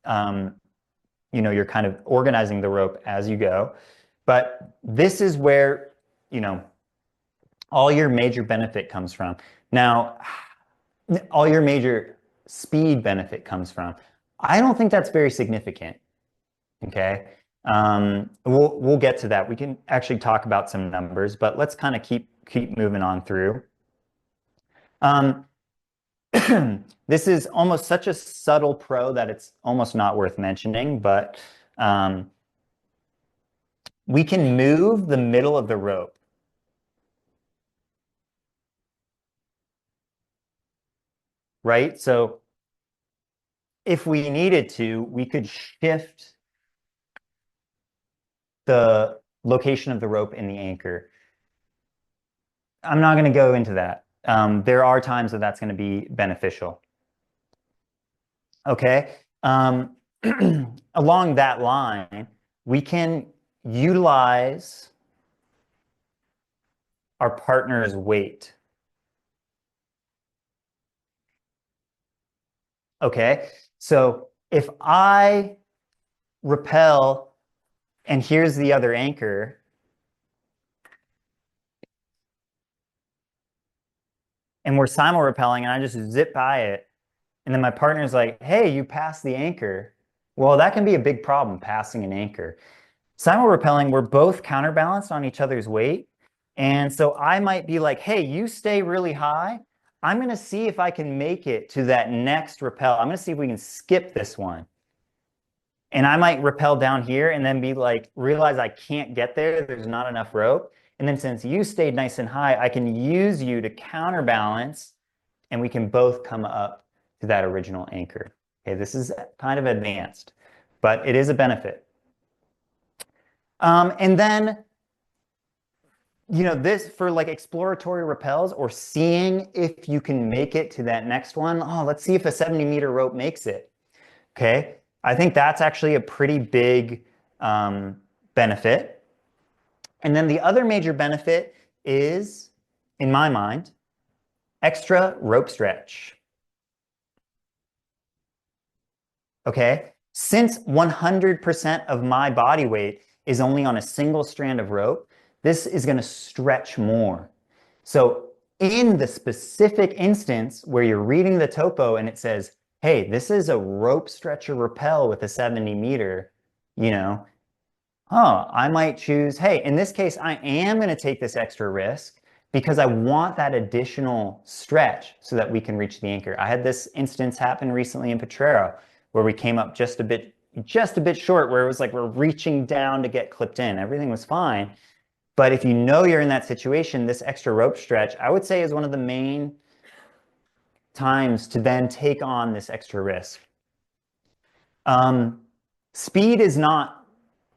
you're kind of organizing the rope as you go. But this is where, all your major benefit comes from. Now, all your major speed benefit comes from. I don't think that's very significant. Okay. We'll get to that. We can actually talk about some numbers, but let's kind of keep moving on through. This is almost such a subtle pro that it's almost not worth mentioning, but we can move the middle of the rope. Right? So if we needed to, we could shift the location of the rope in the anchor. I'm not going to go into that. There are times that that's going to be beneficial. Okay. Along that line, we can utilize our partner's weight. Okay. So if I rappel and here's the other anchor, and we're simul-rappelling and I just zip by it, and then my partner's like, hey, you passed the anchor. Well, that can be a big problem, passing an anchor. Simul-rappelling, we're both counterbalanced on each other's weight. And so I might be like, hey, you stay really high. I'm going to see if I can make it to that next rappel. I'm going to see if we can skip this one. And I might rappel down here and then be like, realize I can't get there. There's not enough rope. And then since you stayed nice and high, I can use you to counterbalance and we can both come up to that original anchor. Okay, this is kind of advanced, but it is a benefit. And then, this for like exploratory rappels or seeing if you can make it to that next one. Oh, let's see if a 70-meter rope makes it. Okay, I think that's actually a pretty big benefit. And then the other major benefit is, in my mind, extra rope stretch. Okay, since 100% of my body weight is only on a single strand of rope, this is going to stretch more. So in the specific instance where you're reading the topo and it says, hey, this is a rope stretcher rappel with a 70-meter, I might choose, hey, in this case, I am going to take this extra risk because I want that additional stretch so that we can reach the anchor. I had this instance happen recently in Potrero where we came up just a bit short, where it was like we're reaching down to get clipped in. Everything was fine. But if you know you're in that situation, this extra rope stretch, I would say, is one of the main times to then take on this extra risk. Speed is not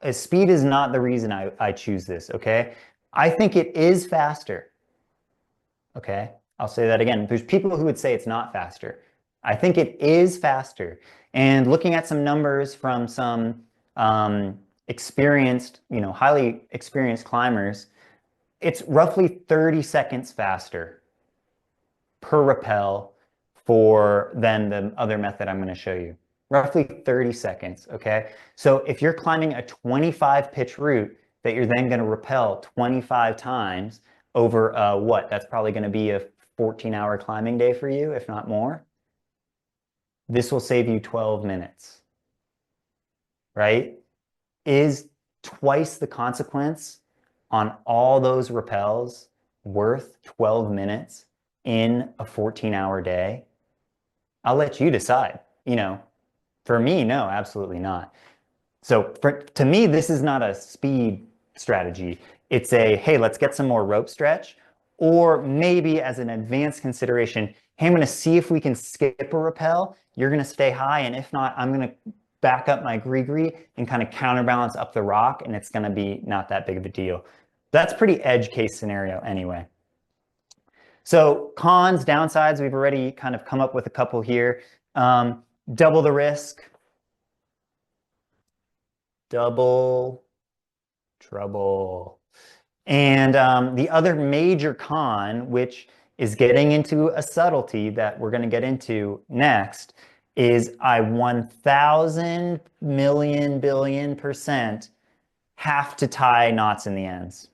the reason I choose this, okay? I think it is faster, okay? I'll say that again. There's people who would say it's not faster. I think it is faster. And looking at some numbers from some experienced, highly experienced climbers, it's roughly 30 seconds faster per rappel than the other method I'm going to show you. Roughly 30 seconds, okay? So if you're climbing a 25 pitch route that you're then going to rappel 25 times over what? That's probably going to be a 14-hour climbing day for you, if not more. This will save you 12 minutes, right? Is twice the consequence on all those rappels worth 12 minutes in a 14-hour day? I'll let you decide. For me, no, absolutely not. So to me, this is not a speed strategy. It's a, hey, let's get some more rope stretch. Or maybe as an advanced consideration, hey, I'm going to see if we can skip a rappel. You're going to stay high. And if not, I'm going to back up my gree and kind of counterbalance up the rock, and it's going to be not that big of a deal. That's pretty edge case scenario anyway. So cons, downsides, we've already kind of come up with a couple here. Double the risk. Double trouble. And the other major con, which is getting into a subtlety that we're going to get into next, is I 1,000 million billion % have to tie knots in the ends.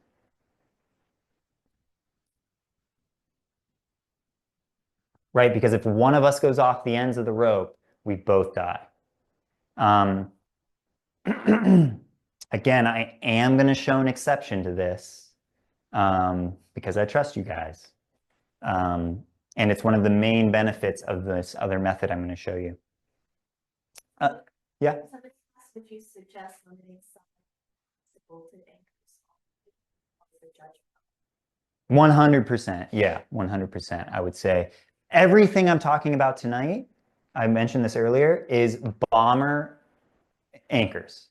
Right? Because if one of us goes off the ends of the rope, we both die. Again, I am going to show an exception to this because I trust you guys. And it's one of the main benefits of this other method I'm going to show you. Yeah? So would you suggest limiting some obstacle to anchors? 100%. Yeah, 100%. I would say everything I'm talking about tonight, I mentioned this earlier, is bomber anchors.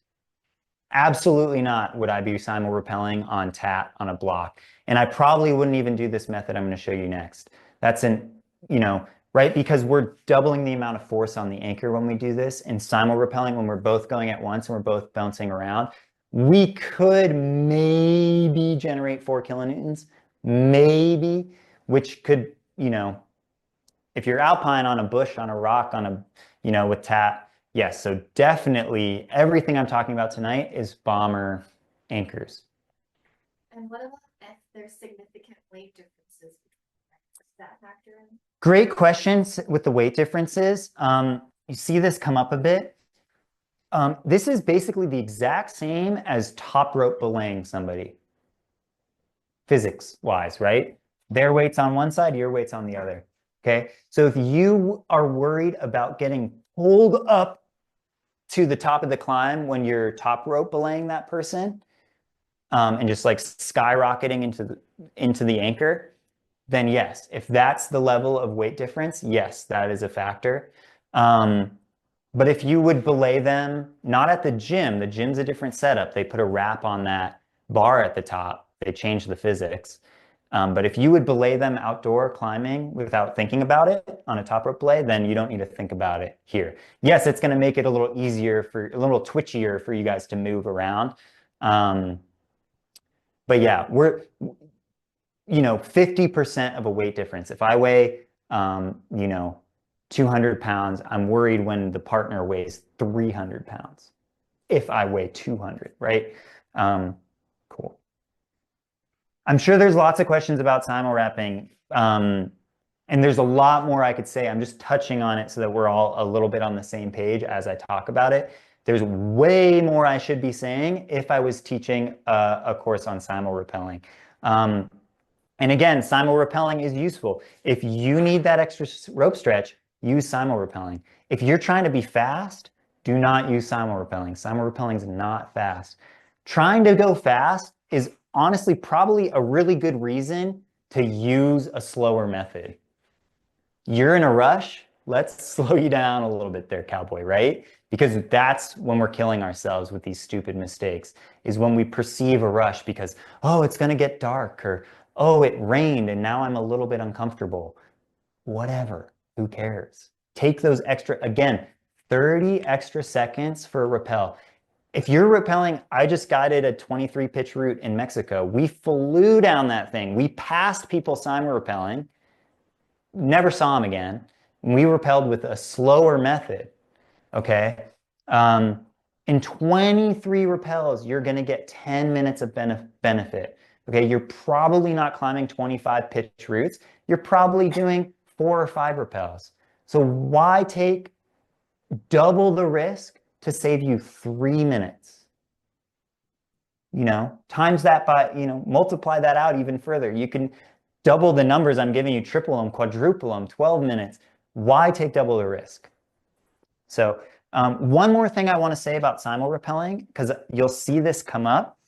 Absolutely not would I be simul-rappelling on tat on a block. And I probably wouldn't even do this method I'm going to show you next. That's right? Because we're doubling the amount of force on the anchor when we do this. And simul-rappelling, when we're both going at once and we're both bouncing around, we could maybe generate 4 kilonewtons, maybe, which could, if you're alpine on a bush, on a rock, on a, with tat, yes, so definitely everything I'm talking about tonight is bomber anchors. And what about if there's significant weight differences? Does that factor in? Great questions with the weight differences. You see this come up a bit. This is basically the exact same as top rope belaying somebody, physics-wise, right? Their weight's on one side, your weight's on the other, okay? So if you are worried about getting pulled up to the top of the climb when you're top rope belaying that person, and just like skyrocketing into the anchor, then yes, if that's the level of weight difference, yes, that is a factor. But if you would belay them, not at the gym's a different setup. They put a wrap on that bar at the top. They change the physics. But if you would belay them outdoor climbing without thinking about it on a top rope belay, then you don't need to think about it here. Yes, it's going to make it a little easier a little twitchier for you guys to move around. But yeah, we're, 50% of a weight difference. If I weigh, 200 pounds, I'm worried when the partner weighs 300 pounds. If I weigh 200, right? Cool. I'm sure there's lots of questions about simul-rapping, and there's a lot more I could say. I'm just touching on it so that we're all a little bit on the same page as I talk about it. There's way more I should be saying if I was teaching a course on simul-rappelling. And again, simul-rappelling is useful. If you need that extra rope stretch, use simul-rappelling. If you're trying to be fast, do not use simul-rappelling. Simul-rappelling is not fast. Trying to go fast is honestly probably a really good reason to use a slower method. You're in a rush, let's slow you down a little bit there, cowboy, right? Because that's when we're killing ourselves with these stupid mistakes, is when we perceive a rush because, oh, it's going to get dark, or, oh, it rained and now I'm a little bit uncomfortable. Whatever, who cares? Take those extra, again, 30 extra seconds for a rappel. If you're rappelling, I just guided a 23 pitch route in Mexico. We flew down that thing. We passed people simul-rappelling, never saw them again. We rappelled with a slower method, okay? In 23 rappels, you're gonna get 10 minutes of benefit, okay? You're probably not climbing 25 pitch routes. You're probably doing 4 or 5 rappels. So why take double the risk to save you 3 minutes? Times that by, multiply that out even further. You can double the numbers I'm giving you, triple them, quadruple them, 12 minutes. Why take double the risk? So one more thing I want to say about simul-rappelling, because you'll see this come up,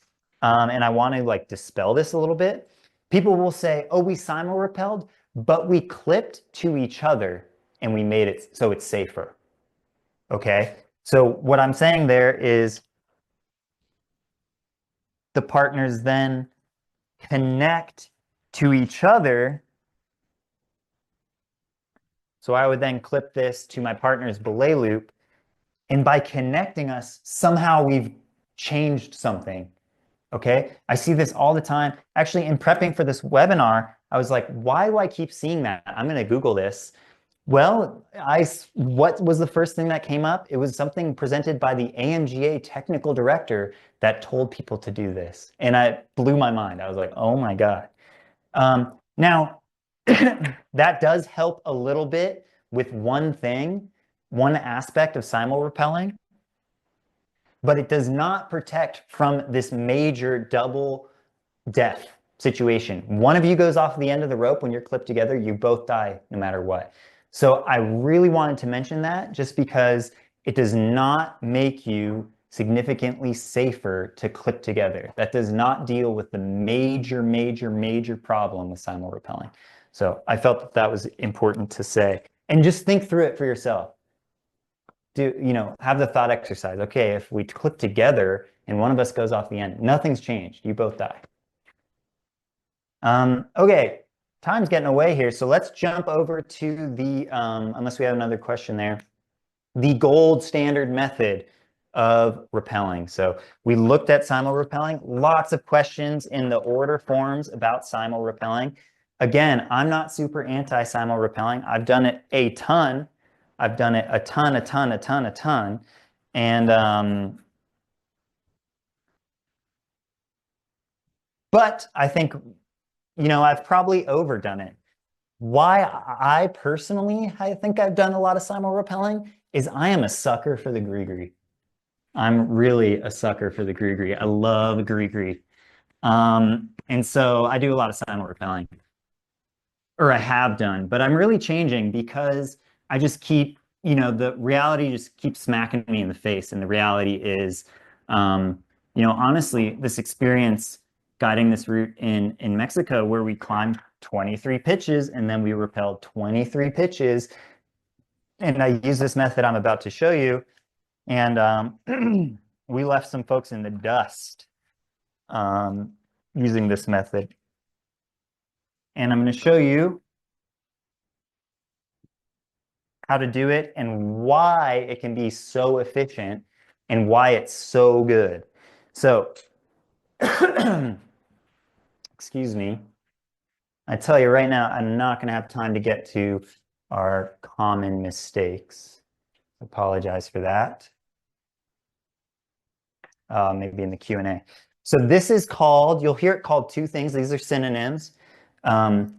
and I want to dispel this a little bit. People will say, oh, we simul-rappelled, but we clipped to each other and we made it so it's safer. Okay, So what I'm saying there is the partners then connect to each other. So I would then clip this to my partner's belay loop. And by connecting us, somehow we've changed something. Okay. I see this all the time. Actually, in prepping for this webinar, I was like, why do I keep seeing that? I'm going to Google this. Well, what was the first thing that came up? It was something presented by the AMGA technical director that told people to do this. And it blew my mind. I was like, oh my God. Now, that does help a little bit with one thing, one aspect of simul-rappelling, but it does not protect from this major double death situation. One of you goes off the end of the rope when you're clipped together, you both die no matter what. So I really wanted to mention that just because it does not make you significantly safer to clip together. That does not deal with the major problem with simul-rappelling. So I felt that that was important to say. And just think through it for yourself. Have the thought exercise. Okay, if we clip together and one of us goes off the end, nothing's changed. You both die. Okay, time's getting away here, so let's jump over to the, unless we have another question there, the gold standard method of rappelling. So we looked at simul-rappelling, lots of questions in the order forms about simul-rappelling. Again, I'm not super anti-simul-rappelling. I've done it a ton. I've done it a ton. And, but I think, I've probably overdone it. Why I personally, I think I've done a lot of simul-rappelling is I am a sucker for the gree-gree. I'm really a sucker for the gree-gree. I love gree-gree. And so I do a lot of simul-rappelling, or I have done, but I'm really changing because I just keep, the reality just keeps smacking me in the face. And the reality is, honestly, this experience guiding this route in Mexico where we climbed 23 pitches and then we rappelled 23 pitches. And I use this method I'm about to show you. And we left some folks in the dust using this method. And I'm going to show you how to do it and why it can be so efficient and why it's so good. So, excuse me. I tell you right now, I'm not going to have time to get to our common mistakes. Apologize for that. Maybe in the Q&A. So this is called, you'll hear it called two things. These are synonyms. You'll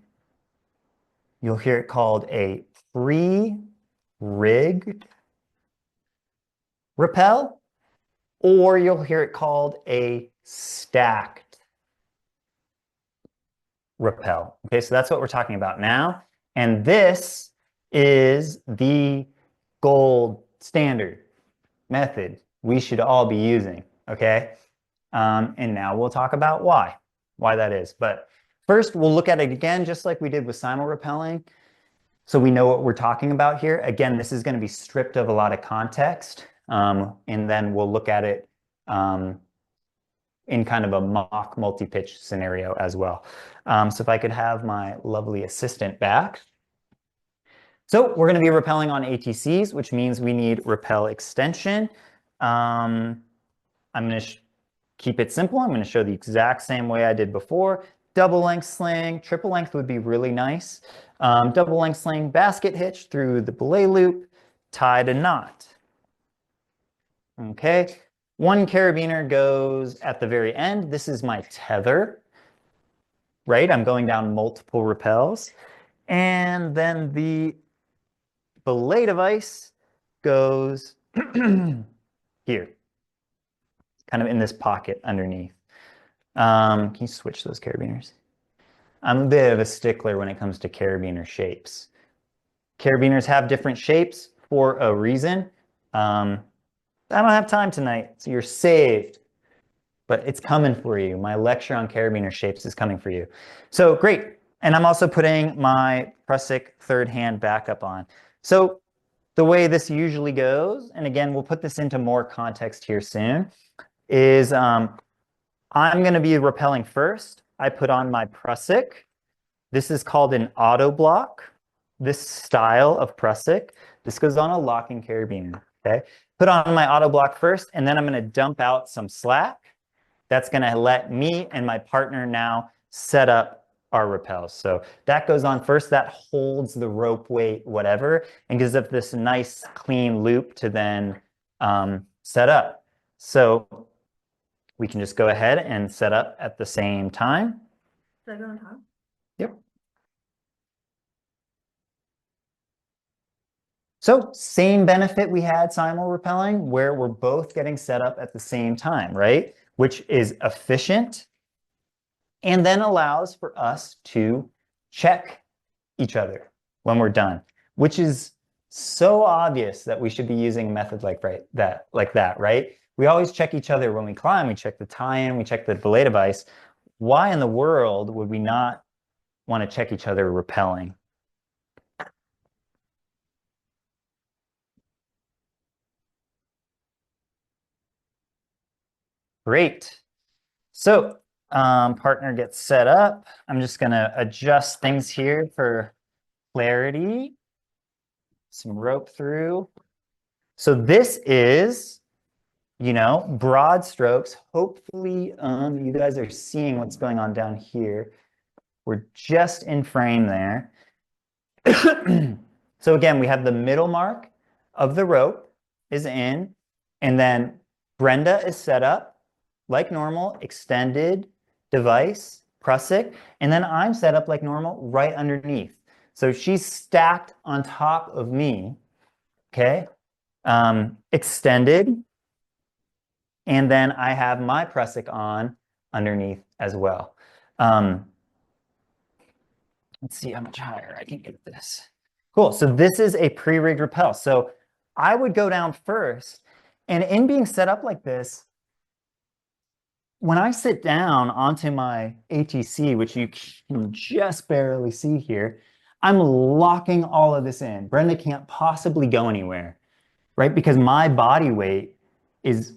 hear it called a pre-rigged rappel, or you'll hear it called a stacked rappel. Okay, so that's what we're talking about now. And this is the gold standard method we should all be using, okay? And now we'll talk about why that is. But first, we'll look at it again, just like we did with simul-rappelling, so we know what we're talking about here. Again, this is going to be stripped of a lot of context, and then we'll look at it in kind of a mock multi-pitch scenario as well. So if I could have my lovely assistant back. So we're going to be rappelling on ATCs, which means we need rappel extension. I'm going to keep it simple. I'm going to show the exact same way I did before. Double length sling, triple length would be really nice. Double length sling, basket hitch through the belay loop, tied a knot. Okay, one carabiner goes at the very end. This is my tether, right? I'm going down multiple rappels. And then the belay device goes here, kind of in this pocket underneath. Can you switch those carabiners? I'm a bit of a stickler when it comes to carabiner shapes. Carabiners have different shapes for a reason. I don't have time tonight, so you're saved. But it's coming for you. My lecture on carabiner shapes is coming for you. So great. And I'm also putting my Prussic third hand backup on. So the way this usually goes, and again, we'll put this into more context here soon, is I'm going to be rappelling first. I put on my prusik. This is called an auto block. This style of prusik. This goes on a locking carabiner. Okay. Put on my auto block first, and then I'm going to dump out some slack. That's going to let me and my partner now set up our rappels. So that goes on first. That holds the rope weight, whatever, and gives us this nice clean loop to then set up. So we can just go ahead and set up at the same time. Should I go on top? Yep. So same benefit we had simul-rappelling, where we're both getting set up at the same time, right? Which is efficient and then allows for us to check each other when we're done, which is so obvious that we should be using a method like that, right? We always check each other when we climb. We check the tie-in, we check the belay device. Why in the world would we not want to check each other rappelling? Great. So partner gets set up. I'm just going to adjust things here for clarity. Some rope through. So this is, you know, broad strokes. Hopefully you guys are seeing what's going on down here. We're just in frame there. So again, we have the middle mark of the rope is in, and then Brenda is set up like normal, extended device, prusik, and then I'm set up like normal right underneath. So she's stacked on top of me, okay, extended, and then I have my prusik on underneath as well. Let's see how much higher I can get this. Cool. So this is a pre-rigged rappel. So I would go down first, and in being set up like this, when I sit down onto my ATC, which you can just barely see here, I'm locking all of this in. Brenda can't possibly go anywhere, right? Because my body weight is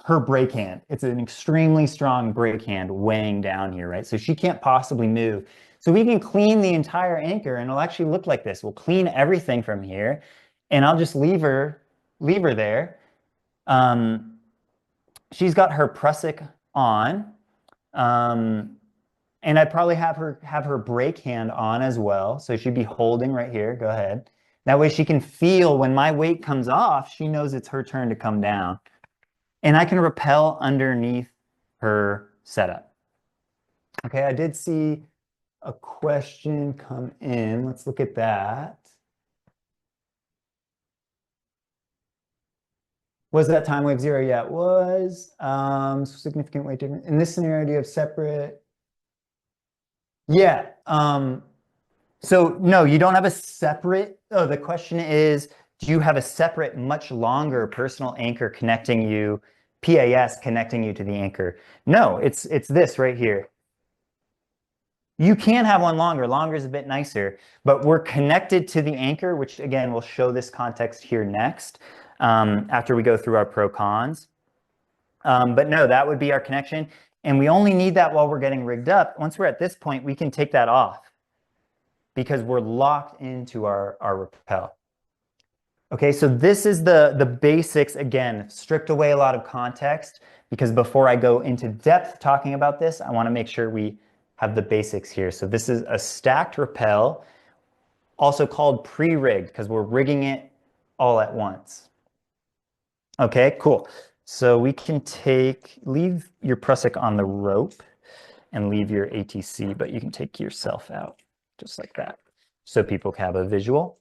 her brake hand. It's an extremely strong brake hand weighing down here, right? So she can't possibly move. So we can clean the entire anchor, and it'll actually look like this. We'll clean everything from here, and I'll just leave her there. She's got her prusik on, and I'd probably have her brake hand on as well. So she'd be holding right here. Go ahead. That way she can feel when my weight comes off, she knows it's her turn to come down. And I can rappel underneath her setup. Okay, I did see a question come in. Let's look at that. Was that time wave 0? Yeah, it was. Significant weight difference. In this scenario, do you have separate? Yeah. So no, you don't have a separate. Oh, the question is, do you have a separate, much longer personal anchor connecting you, PAS connecting you to the anchor? No, it's this right here. You can have one longer. Longer is a bit nicer, but we're connected to the anchor, which again, we'll show this context here next after we go through our pro cons. But no, that would be our connection. And we only need that while we're getting rigged up. Once we're at this point, we can take that off because we're locked into our rappel. Okay, so this is the basics. Again, stripped away a lot of context because before I go into depth talking about this, I want to make sure we have the basics here. So this is a stacked rappel, also called pre-rigged because we're rigging it all at once. Okay, cool. So we can leave your prusik on the rope and leave your ATC, but you can take yourself out just like that so people can have a visual.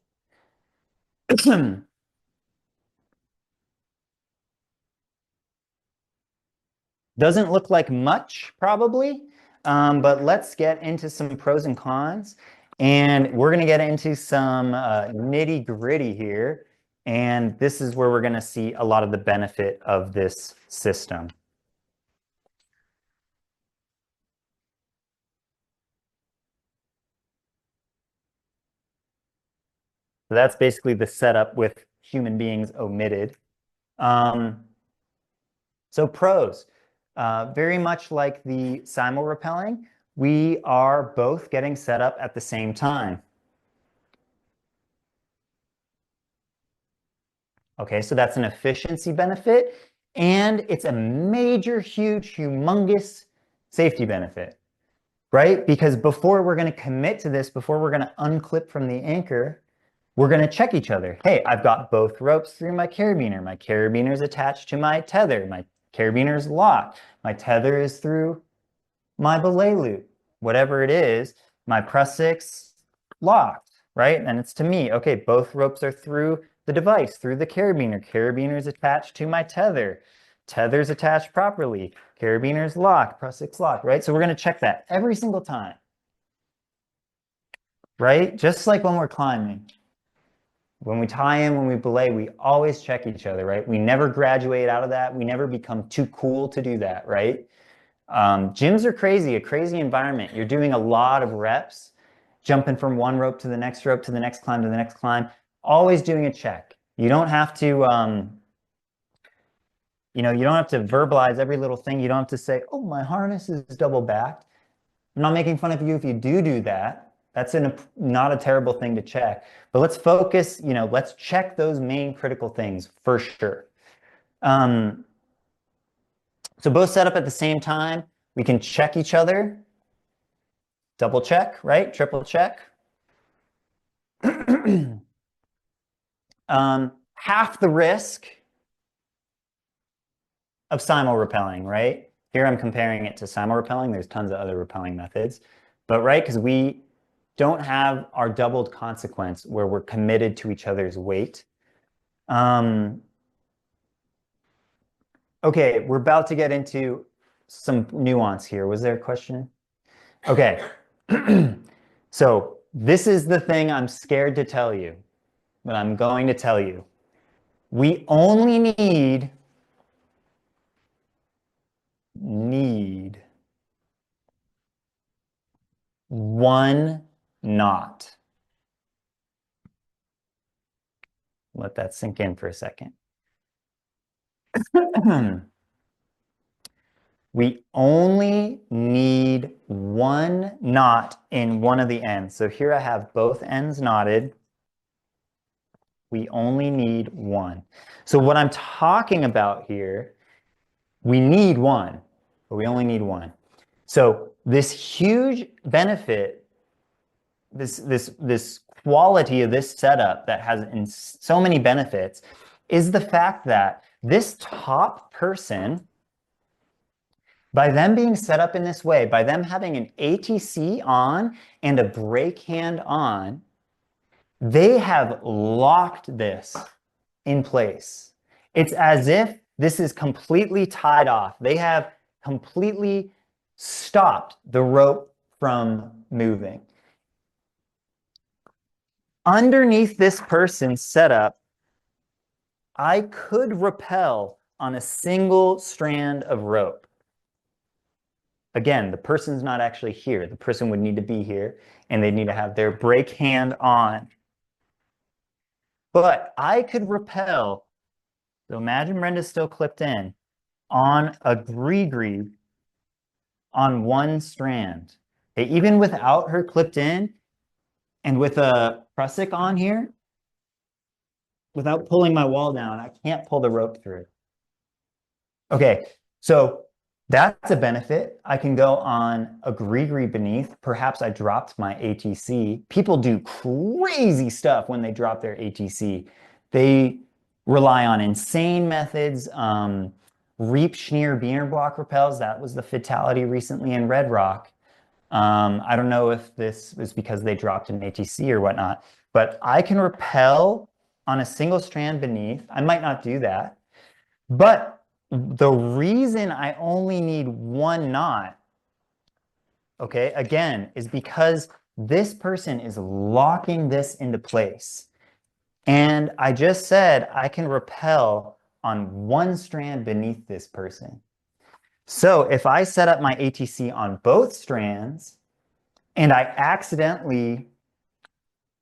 Doesn't look like much probably, but let's get into some pros and cons. And we're going to get into some nitty gritty here. And this is where we're going to see a lot of the benefit of this system. So that's basically the setup with human beings omitted. So pros, very much like the simul-rappelling, we are both getting set up at the same time. Okay, so that's an efficiency benefit, and it's a major, huge, humongous safety benefit, right? Because before we're going to commit to this, before we're going to unclip from the anchor, we're going to check each other. Hey, I've got both ropes through my carabiner. My carabiner is attached to my tether. My carabiner is locked. My tether is through my belay loop. Whatever it is, my prussik's locked, right? And it's to me. Okay, both ropes are through the device, through the carabiner. Carabiner is attached to my tether. Tether's attached properly. Carabiner's locked. Prussik's locked, right? So we're going to check that every single time, right? Just like when we're climbing. When we tie in, when we belay, we always check each other, right? We never graduate out of that. We never become too cool to do that, right? Gyms are crazy, a crazy environment. You're doing a lot of reps, jumping from one rope to the next rope to the next climb to the next climb, always doing a check. You don't have to, you don't have to verbalize every little thing. You don't have to say, oh, my harness is double backed. I'm not making fun of you if you do that. That's not a terrible thing to check. But let's focus, let's check those main critical things for sure. So both set up at the same time. We can check each other. Double check, right? Triple check. Half the risk of simul-rappelling, right? Here I'm comparing it to simul-rappelling. There's tons of other rappelling methods. But right, because we don't have our doubled consequence where we're committed to each other's weight. Okay, we're about to get into some nuance here. Was there a question? Okay. So this is the thing I'm scared to tell you, but I'm going to tell you. We only need one knot. Let that sink in for a second. We only need one knot in one of the ends. So here I have both ends knotted. We only need one. So what I'm talking about here, we need one, but we only need one. So this huge benefit, this quality of this setup that has so many benefits is the fact that this top person, by them being set up in this way, by them having an ATC on and a brake hand on, they have locked this in place. It's as if this is completely tied off. They have completely stopped the rope from moving. Underneath this person's setup, I could rappel on a single strand of rope. Again, the person's not actually here. The person would need to be here, and they need to have their brake hand on. But I could rappel, so imagine Brenda's still clipped in, on a gree on one strand. Okay, even without her clipped in, and with a prusik on here, without pulling my wall down, I can't pull the rope through. Okay, so that's a benefit. I can go on a gree beneath. Perhaps I dropped my ATC. People do crazy stuff when they drop their ATC. They rely on insane methods. Reap, Schneer, Biener block rappels. That was the fatality recently in Red Rock. I don't know if this was because they dropped an ATC or whatnot, but I can rappel on a single strand beneath. I might not do that, but the reason I only need one knot, okay, again, is because this person is locking this into place. And I just said I can rappel on one strand beneath this person. So if I set up my ATC on both strands and I accidentally,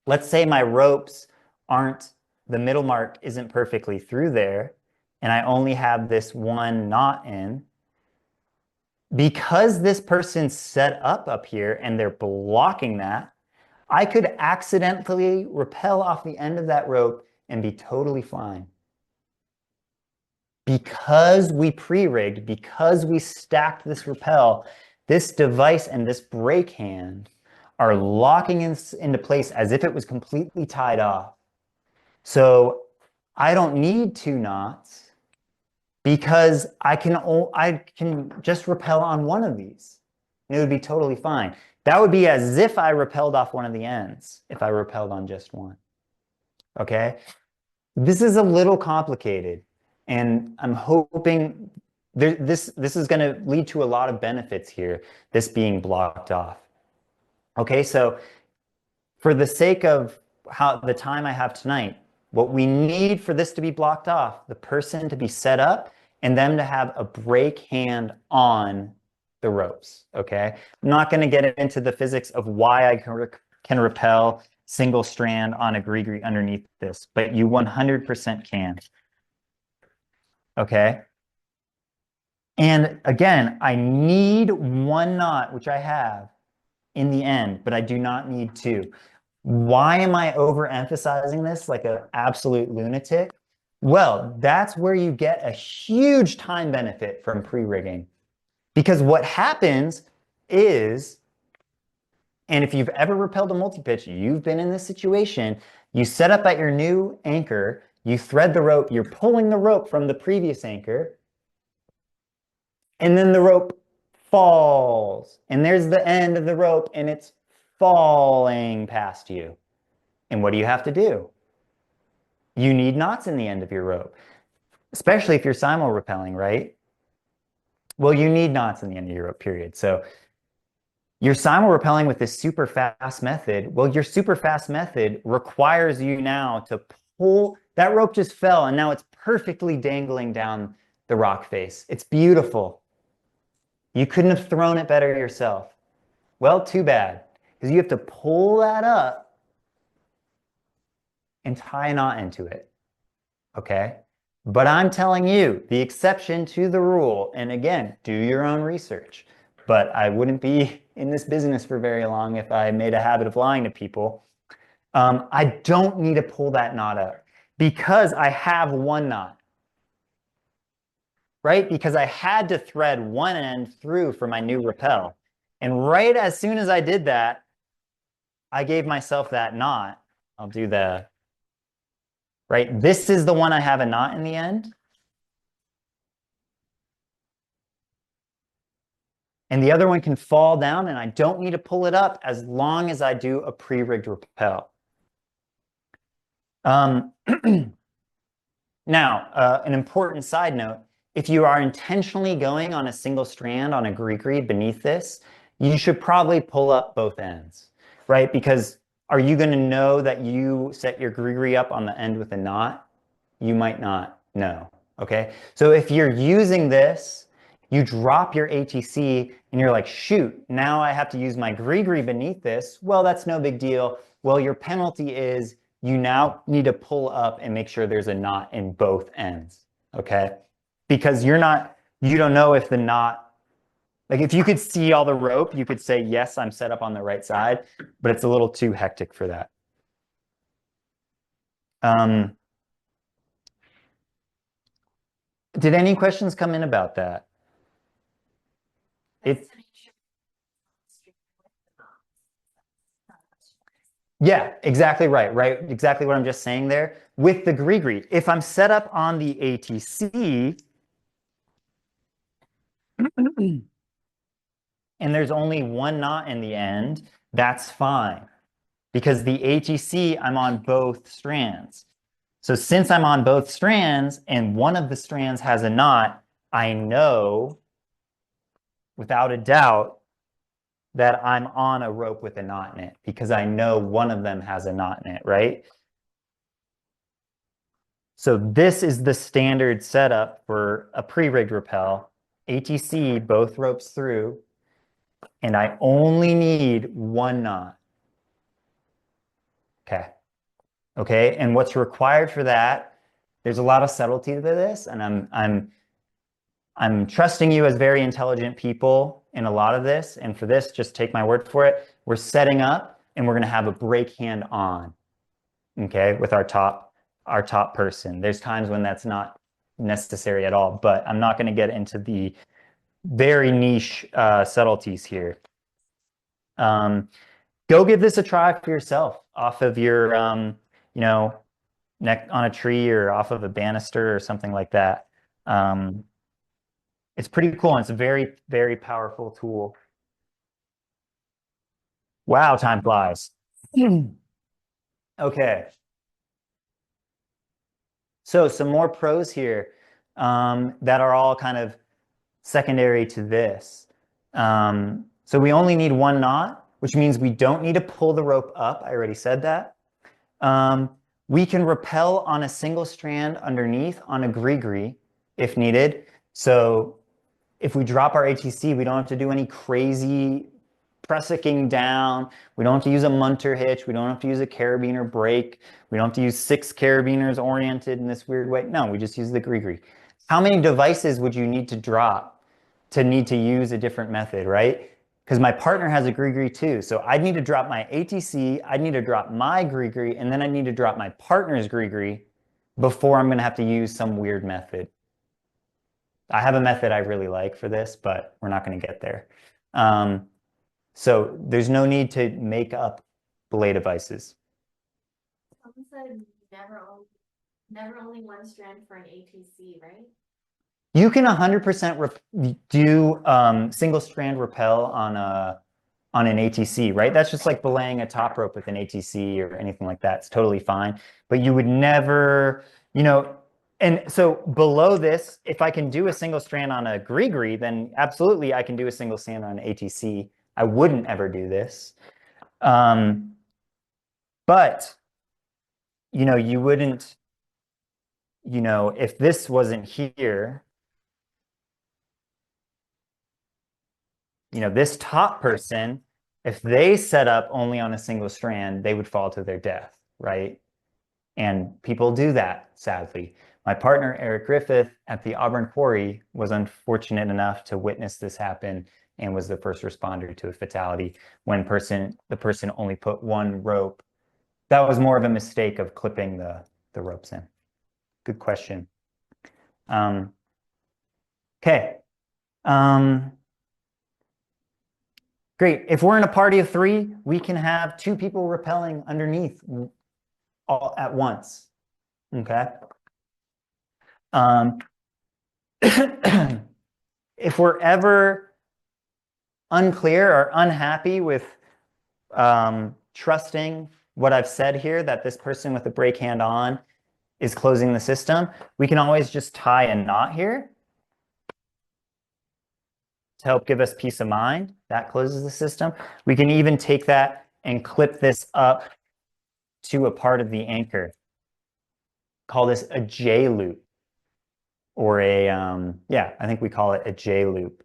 let's say my ropes the middle mark isn't perfectly through there, and I only have this one knot in, because this person's set up here and they're blocking that, I could accidentally rappel off the end of that rope and be totally fine. Because we pre-rigged, because we stacked this rappel, this device and this brake hand are locking into place as if it was completely tied off. So I don't need 2 knots because I can just rappel on one of these. And it would be totally fine. That would be as if I rappelled off one of the ends, if I rappelled on just one. Okay? This is a little complicated, and I'm hoping this is going to lead to a lot of benefits here, this being blocked off. Okay, so for the sake of the time I have tonight, what we need for this to be blocked off, the person to be set up and them to have a brake hand on the ropes, okay? I'm not going to get into the physics of why I can rappel single strand on a gree-gree underneath this, but you 100% can, okay? And again, I need 1 knot, which I have in the end, but I do not need 2. Why am I overemphasizing this like an absolute lunatic? Well, that's where you get a huge time benefit from pre-rigging. Because what happens is, and if you've ever rappelled a multi-pitch, you've been in this situation, you set up at your new anchor, you thread the rope, you're pulling the rope from the previous anchor, and then the rope falls. And there's the end of the rope, and it's falling past you. And what do you have to do? You need knots in the end of your rope, especially if you're simul-rappelling, right? Well, you need knots in the end of your rope, period. So you're simul-rappelling with this super fast method. Well, your super fast method requires you now to pull, that rope just fell and now it's perfectly dangling down the rock face. It's beautiful. You couldn't have thrown it better yourself. Well, too bad, because you have to pull that up and tie a knot into it, okay? But I'm telling you, the exception to the rule, and again, do your own research, but I wouldn't be in this business for very long if I made a habit of lying to people. I don't need to pull that knot up because I have 1 knot, right? Because I had to thread one end through for my new rappel. And right as soon as I did that, I gave myself that knot. I'll do the, right? This is the one I have a knot in the end. And the other one can fall down and I don't need to pull it up as long as I do a pre-rigged rappel. Now, an important side note, if you are intentionally going on a single strand on a gree-gree beneath this, you should probably pull up both ends, right? Because are you going to know that you set your gree-gree up on the end with a knot? You might not know, okay? So if you're using this, you drop your ATC and you're like, shoot, now I have to use my gree-gree beneath this. Well, that's no big deal. Well, your penalty is you now need to pull up and make sure there's a knot in both ends, okay? Because you don't know if the knot, like if you could see all the rope, you could say, yes, I'm set up on the right side, but it's a little too hectic for that. Did any questions come in about that? Yeah, exactly right, right? Exactly what I'm just saying there. With the gree-gree, if I'm set up on the ATC, and there's only 1 knot in the end, that's fine. Because the ATC, I'm on both strands. So since I'm on both strands and one of the strands has a knot, I know without a doubt that I'm on a rope with a knot in it because I know one of them has a knot in it, right? So this is the standard setup for a pre-rigged rappel. ATC, both ropes through, and I only need 1 knot. Okay. Okay, and what's required for that, there's a lot of subtlety to this, and I'm trusting you as very intelligent people in a lot of this, and for this, just take my word for it. We're setting up and we're gonna have a brake hand on, okay, with our top person. There's times when that's not necessary at all, but I'm not gonna get into the very niche subtleties here. Go give this a try for yourself off of your, neck on a tree or off of a banister or something like that. It's pretty cool, and it's a very, very powerful tool. Wow, time flies. Okay. So some more pros here that are all kind of secondary to this. So we only need one knot, which means we don't need to pull the rope up. I already said that. We can rappel on a single strand underneath on a gree-gree if needed. So if we drop our ATC, we don't have to do any crazy pressing down. We don't have to use a munter hitch. We don't have to use a carabiner brake. We don't have to use 6 carabiners oriented in this weird way. No, we just use the gree-gree. How many devices would you need to drop to need to use a different method, right? Because my partner has a gree-gree too. So I'd need to drop my ATC, I'd need to drop my gree-gree, and then I need to drop my partner's gree-gree before I'm going to have to use some weird method. I have a method I really like for this, but we're not going to get there. So there's no need to make up belay devices. Someone said never only one strand for an ATC, right? You can 100% do single strand rappel on an ATC, right? That's just like belaying a top rope with an ATC or anything like that. It's totally fine. But you would never, and so below this, if I can do a single strand on a gree-gree, then absolutely I can do a single strand on an ATC. I wouldn't ever do this. But, you wouldn't, if this wasn't here, this top person, if they set up only on a single strand, they would fall to their death, right? And people do that, sadly. My partner, Eric Griffith, at the Auburn Quarry, was unfortunate enough to witness this happen and was the first responder to a fatality when the person only put one rope. That was more of a mistake of clipping the ropes in. Good question. Okay. Great. If we're in a party of 3, we can have 2 people rappelling underneath all at once. Okay. If we're ever unclear or unhappy with trusting what I've said here, that this person with the brake hand on is closing the system, we can always just tie a knot here to help give us peace of mind. That closes the system. We can even take that and clip this up to a part of the anchor. Call this a J loop, or I think we call it a J loop.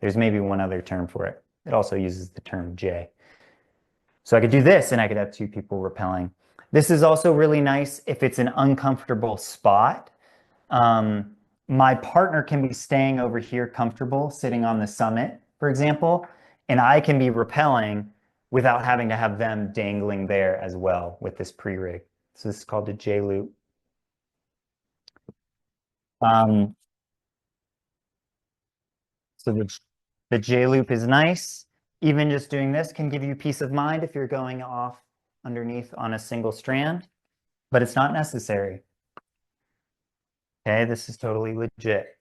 There's maybe one other term for it. It also uses the term J. So I could do this and I could have 2 people rappelling. This is also really nice if it's an uncomfortable spot. My partner can be staying over here comfortable, sitting on the summit, for example, and I can be rappelling without having to have them dangling there as well with this pre-rig. So this is called a J-loop. So the J-loop is nice. Even just doing this can give you peace of mind if you're going off underneath on a single strand, but it's not necessary. Okay, this is totally legit.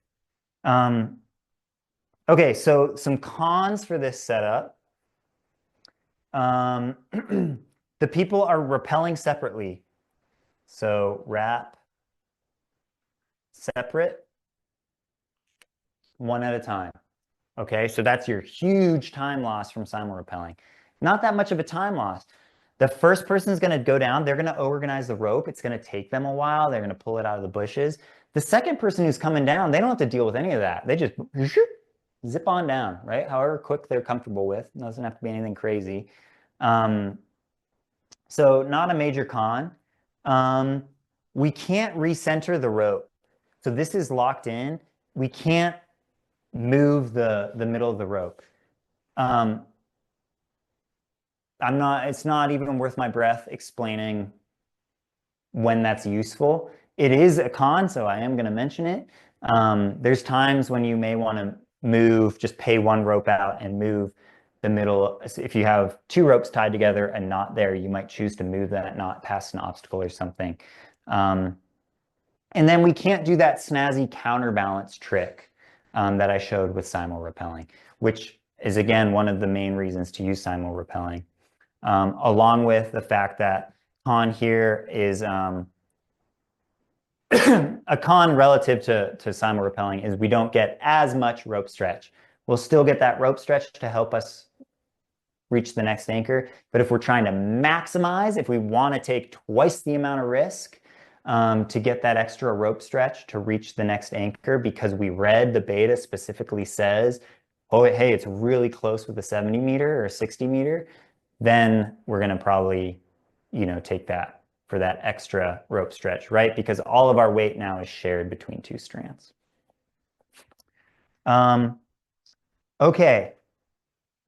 Okay, so some cons for this setup. The people are rappelling separately. So wrap separate, one at a time. Okay, so that's your huge time loss from simul-rappelling. Not that much of a time loss. The first person is going to go down. They're going to organize the rope. It's going to take them a while. They're going to pull it out of the bushes. The second person who's coming down, they don't have to deal with any of that. They just zip on down, right? However quick they're comfortable with. It doesn't have to be anything crazy. So not a major con. we can't recenter the rope. So this is locked in. We can't move the middle of the rope. It's not even worth my breath explaining when that's useful. It is a con, so I am going to mention it. There's times when you may want to move, just pay one rope out and move the middle. If you have two ropes tied together and not there, you might choose to move that knot past an obstacle or something. And then we can't do that snazzy counterbalance trick that I showed with simul-rappelling, which is, again, one of the main reasons to use simul-rappelling, along with the fact that con here is a con relative to simul-rappelling is we don't get as much rope stretch. We'll still get that rope stretch to help us reach the next anchor. But if we're trying to maximize, if we want to take twice the amount of risk to get that extra rope stretch to reach the next anchor, because we read the beta specifically says, oh, hey, it's really close with a 70 meter or 60 meter, then we're going to probably, take that for that extra rope stretch, right? Because all of our weight now is shared between two strands. Okay,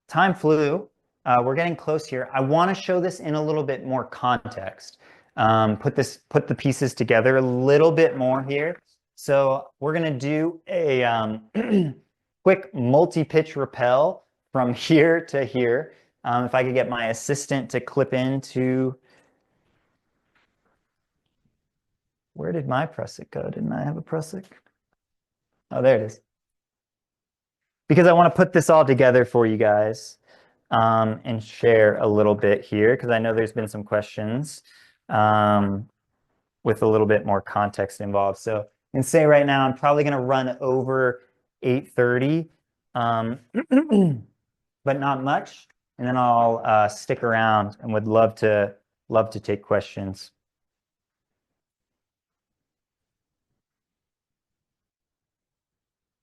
time flew. We're getting close here. I want to show this in a little bit more context. Put the pieces together a little bit more here. So we're going to do a quick multi-pitch rappel from here to here. If I could get my assistant to clip into... Where did my prusik go? Didn't I have a prusik? Oh, there it is. Because I want to put this all together for you guys and share a little bit here, because I know there's been some questions with a little bit more context involved. So I can say right now I'm probably going to run over 8:30, but not much. And then I'll stick around and would love to take questions.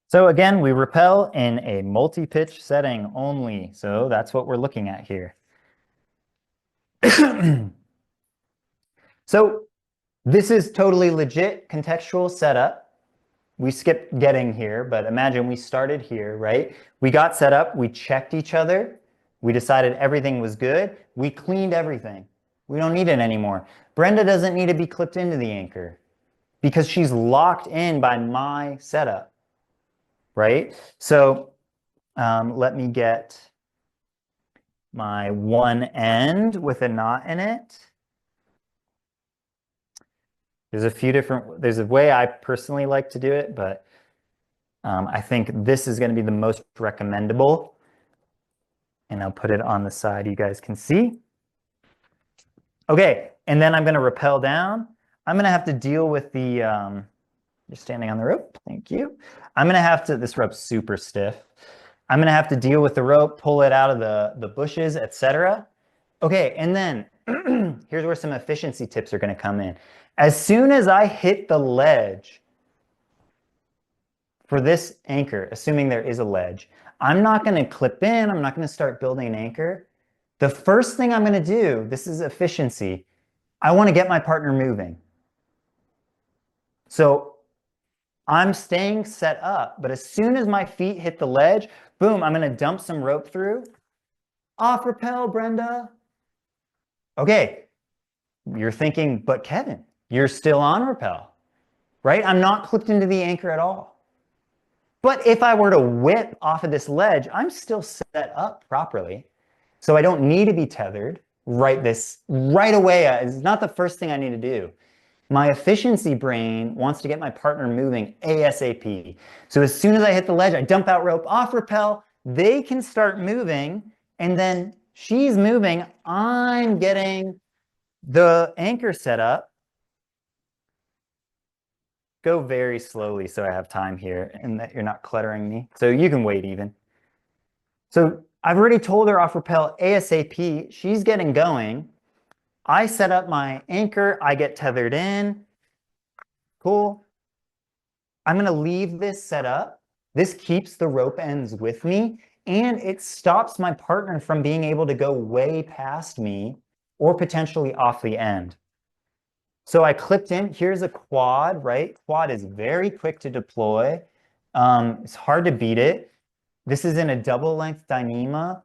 So again, we rappel in a multi-pitch setting only. So that's what we're looking at here. So this is totally legit contextual setup. We skipped getting here, but imagine we started here, right? We got set up, we checked each other, we decided everything was good, we cleaned everything. We don't need it anymore. Brenda doesn't need to be clipped into the anchor because she's locked in by my setup, right? So let me get my one end with a knot in it. There's a way I personally like to do it, but I think this is going to be the most recommendable. And I'll put it on the side you guys can see. Okay, and then I'm going to rappel down. I'm going to have to deal with the, you're standing on the rope, thank you. I'm going to have to, this rope's super stiff. I'm going to have to deal with the rope, pull it out of the bushes, etc. Okay, and then here's where some efficiency tips are going to come in. As soon as I hit the ledge for this anchor, assuming there is a ledge, I'm not going to clip in, I'm not going to start building an anchor. The first thing I'm going to do, this is efficiency, I want to get my partner moving. So I'm staying set up, but as soon as my feet hit the ledge, boom, I'm going to dump some rope through. Off rappel, Brenda. Okay, you're thinking, but Kevin, you're still on rappel, right? I'm not clipped into the anchor at all. But if I were to whip off of this ledge, I'm still set up properly. So I don't need to be tethered right away. It's not the first thing I need to do. My efficiency brain wants to get my partner moving ASAP. So as soon as I hit the ledge, I dump out rope, off rappel, they can start moving, and then she's moving, I'm getting the anchor set up. Go very slowly so I have time here and that you're not cluttering me. So you can wait even. So I've already told her off rappel ASAP. She's getting going. I set up my anchor. I get tethered in. Cool. I'm going to leave this set up. This keeps the rope ends with me, and it stops my partner from being able to go way past me or potentially off the end. So I clipped in, here's a quad, right? Quad is very quick to deploy. It's hard to beat it. This is in a double length Dyneema,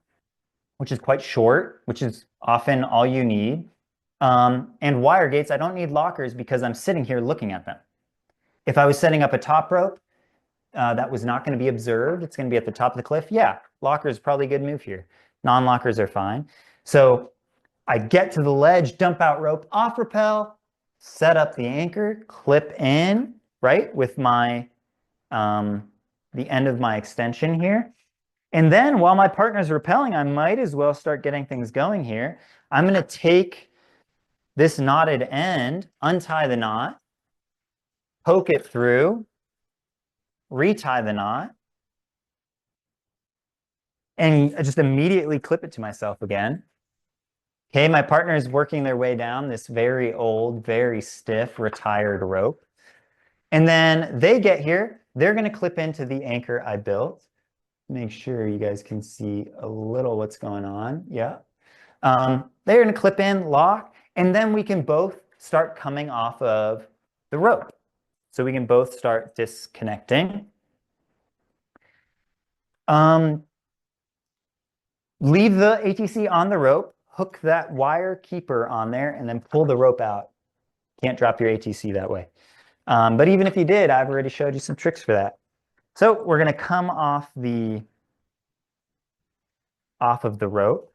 which is quite short, which is often all you need. And wire gates, I don't need lockers because I'm sitting here looking at them. If I was setting up a top rope, that was not going to be observed. It's going to be at the top of the cliff. Yeah, locker is probably a good move here. Non-lockers are fine. So I get to the ledge, dump out rope, off rappel, set up the anchor, clip in, right, with my the end of my extension here. And then while my partner's rappelling, I might as well start getting things going here. I'm going to take this knotted end, untie the knot, poke it through, retie the knot, and I just immediately clip it to myself again. Okay, my partner is working their way down this very old, very stiff, retired rope. And then they get here, they're going to clip into the anchor I built. Make sure you guys can see a little what's going on. Yeah. They're going to clip in, lock, and then we can both start coming off of the rope. So we can both start disconnecting. Leave the ATC on the rope, hook that wire keeper on there, and then pull the rope out. Can't drop your ATC that way. But even if you did, I've already showed you some tricks for that. So we're going to come off of the rope.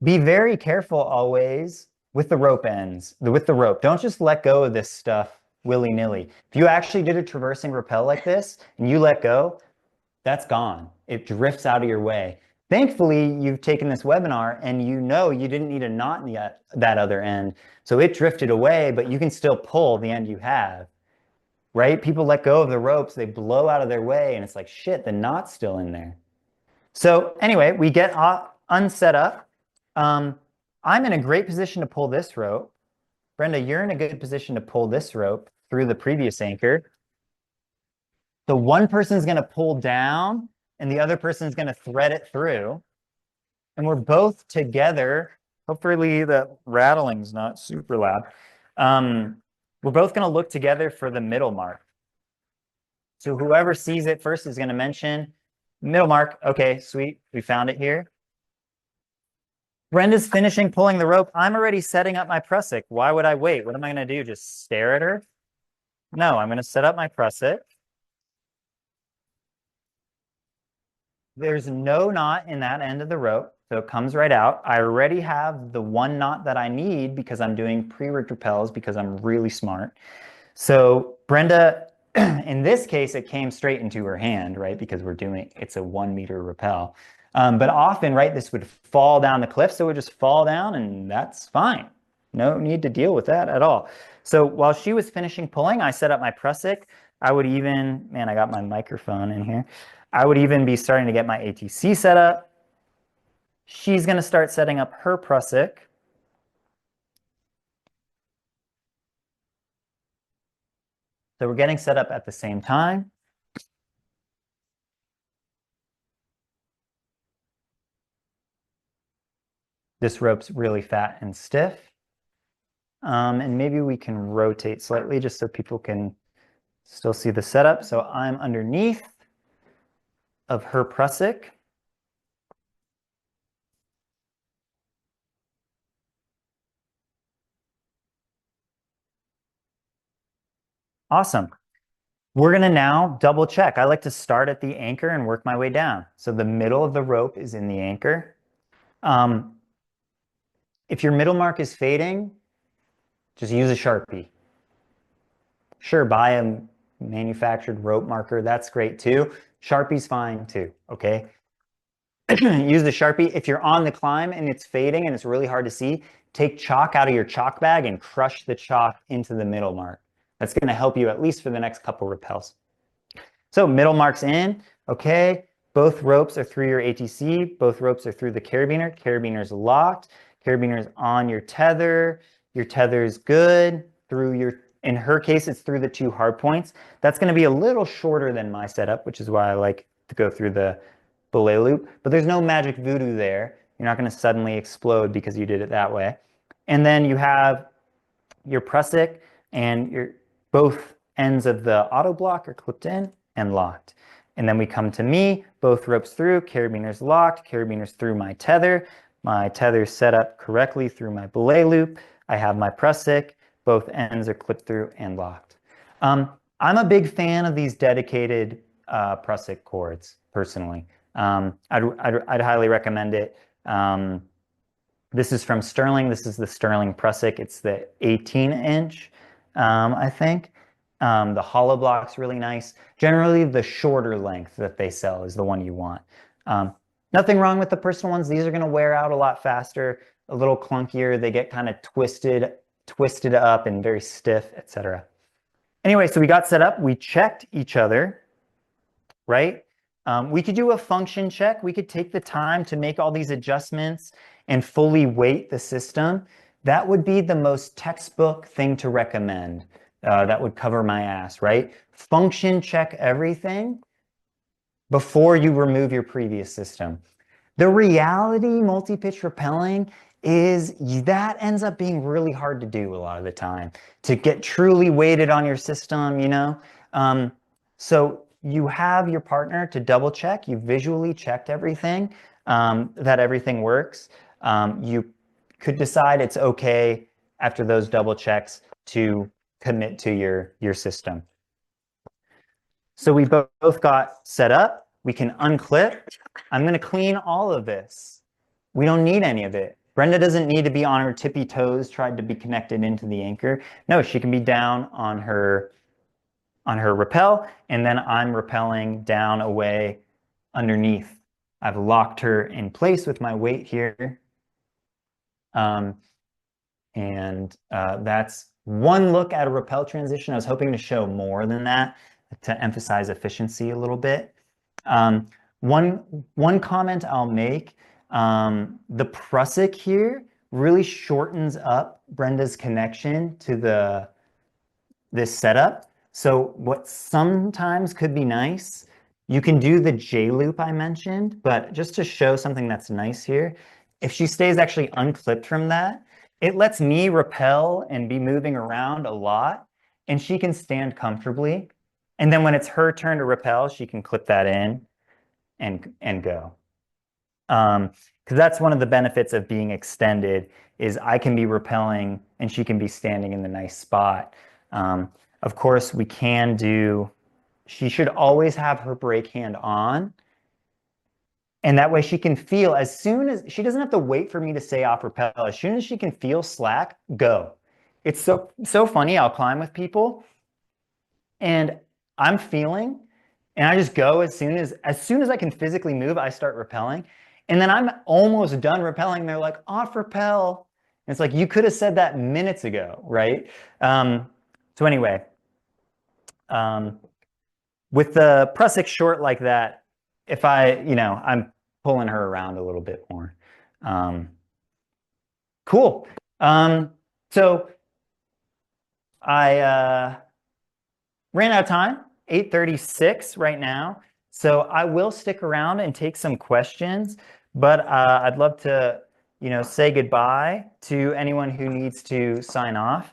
Be very careful always with the rope ends, with the rope. Don't just let go of this stuff willy-nilly. If you actually did a traversing rappel like this and you let go, that's gone. It drifts out of your way. Thankfully, you've taken this webinar and you know you didn't need a knot in that other end. So it drifted away, but you can still pull the end you have, right? People let go of the ropes, they blow out of their way, and it's like, shit, the knot's still in there. So anyway, we get unset up. I'm in a great position to pull this rope. Brenda, you're in a good position to pull this rope through the previous anchor. The one person's going to pull down and the other person's going to thread it through. And we're both together. Hopefully the rattling's not super loud. We're both going to look together for the middle mark. So whoever sees it first is going to mention middle mark. Okay, sweet. We found it here. Brenda's finishing pulling the rope. I'm already setting up my prusik. Why would I wait? What am I going to do? Just stare at her? No, I'm going to set up my prusik. There's no knot in that end of the rope, so it comes right out. I already have the one knot that I need because I'm doing pre-rigged rappels because I'm really smart. So Brenda, in this case, it came straight into her hand, right? Because it's a 1 meter rappel. But often, right, this would fall down the cliff, so it would just fall down and that's fine. No need to deal with that at all. So while she was finishing pulling, I set up my prusik. I would even, man, I got my microphone in here. I would even be starting to get my ATC set up. She's going to start setting up her prusik. So we're getting set up at the same time. This rope's really fat and stiff. And maybe we can rotate slightly just so people can still see the setup. So I'm underneath of her prusik. Awesome. We're going to now double check. I like to start at the anchor and work my way down. So the middle of the rope is in the anchor. If your middle mark is fading, just use a Sharpie. Sure, buy a manufactured rope marker. That's great too. Sharpie's fine too, okay? Use the Sharpie. If you're on the climb and it's fading and it's really hard to see, take chalk out of your chalk bag and crush the chalk into the middle mark. That's going to help you at least for the next couple rappels. So middle mark's in, okay? Both ropes are through your ATC. Both ropes are through the carabiner. Carabiner's locked. Carabiner's on your tether. Your tether's good. In her case, it's through the 2 hard points. That's going to be a little shorter than my setup, which is why I like to go through the belay loop. But there's no magic voodoo there. You're not going to suddenly explode because you did it that way. And then you have your prusik, and your both ends of the auto block are clipped in and locked. And then we come to me, both ropes through, carabiner's locked, carabiner's through my tether's set up correctly through my belay loop. I have my prusik, both ends are clipped through and locked. I'm a big fan of these dedicated prusik cords, personally. I'd highly recommend it. This is from Sterling. This is the Sterling prusik. It's the 18-inch, I think. The hollow block's really nice. Generally, the shorter length that they sell is the one you want. Nothing wrong with the personal ones. These are going to wear out a lot faster, a little clunkier. They get kind of twisted up and very stiff, etc. Anyway, so we got set up. We checked each other, right? We could do a function check. We could take the time to make all these adjustments and fully weight the system. That would be the most textbook thing to recommend. That would cover my ass, right? Function check everything before you remove your previous system. The reality multi-pitch rappelling is that ends up being really hard to do a lot of the time, to get truly weighted on your system, you know? So you have your partner to double check. You visually checked everything, that everything works. You could decide it's okay after those double checks to commit to your system. So we both got set up. We can unclip. I'm going to clean all of this. We don't need any of it. Brenda doesn't need to be on her tippy toes, tried to be connected into the anchor. No, she can be down on her rappel, and then I'm rappelling down away underneath. I've locked her in place with my weight here. That's one look at a rappel transition. I was hoping to show more than that to emphasize efficiency a little bit. One comment I'll make, the prusik here really shortens up Brenda's connection to this setup. So what sometimes could be nice, you can do the J loop I mentioned, but just to show something that's nice here, if she stays actually unclipped from that, it lets me rappel and be moving around a lot, and she can stand comfortably. And then when it's her turn to rappel, she can clip that in and go. Because that's one of the benefits of being extended, is I can be rappelling and she can be standing in the nice spot. Of course, we can do, she should always have her brake hand on. And that way she can feel, as soon as, she doesn't have to wait for me to say off rappel. As soon as she can feel slack, go. It's so funny. I'll climb with people and I'm feeling, and I just go as soon as I can physically move, I start rappelling. And then I'm almost done rappelling. They're like, off rappel. And it's like, you could have said that minutes ago, right? So anyway, with the prusik short like that, if I'm pulling her around a little bit more. Cool. So I ran out of time, 8:36 right now. So I will stick around and take some questions, but I'd love to, say goodbye to anyone who needs to sign off.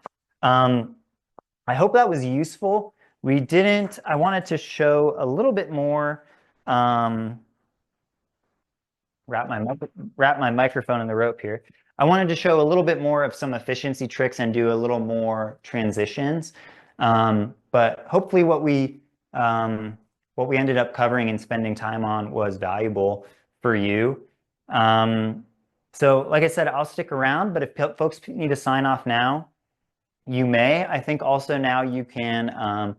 I hope that was useful. I wanted to show a little bit more, wrap my microphone in the rope here. I wanted to show a little bit more of some efficiency tricks and do a little more transitions. But hopefully what we ended up covering and spending time on was valuable for you. So like I said, I'll stick around, but if folks need to sign off now, you may. I think also now you can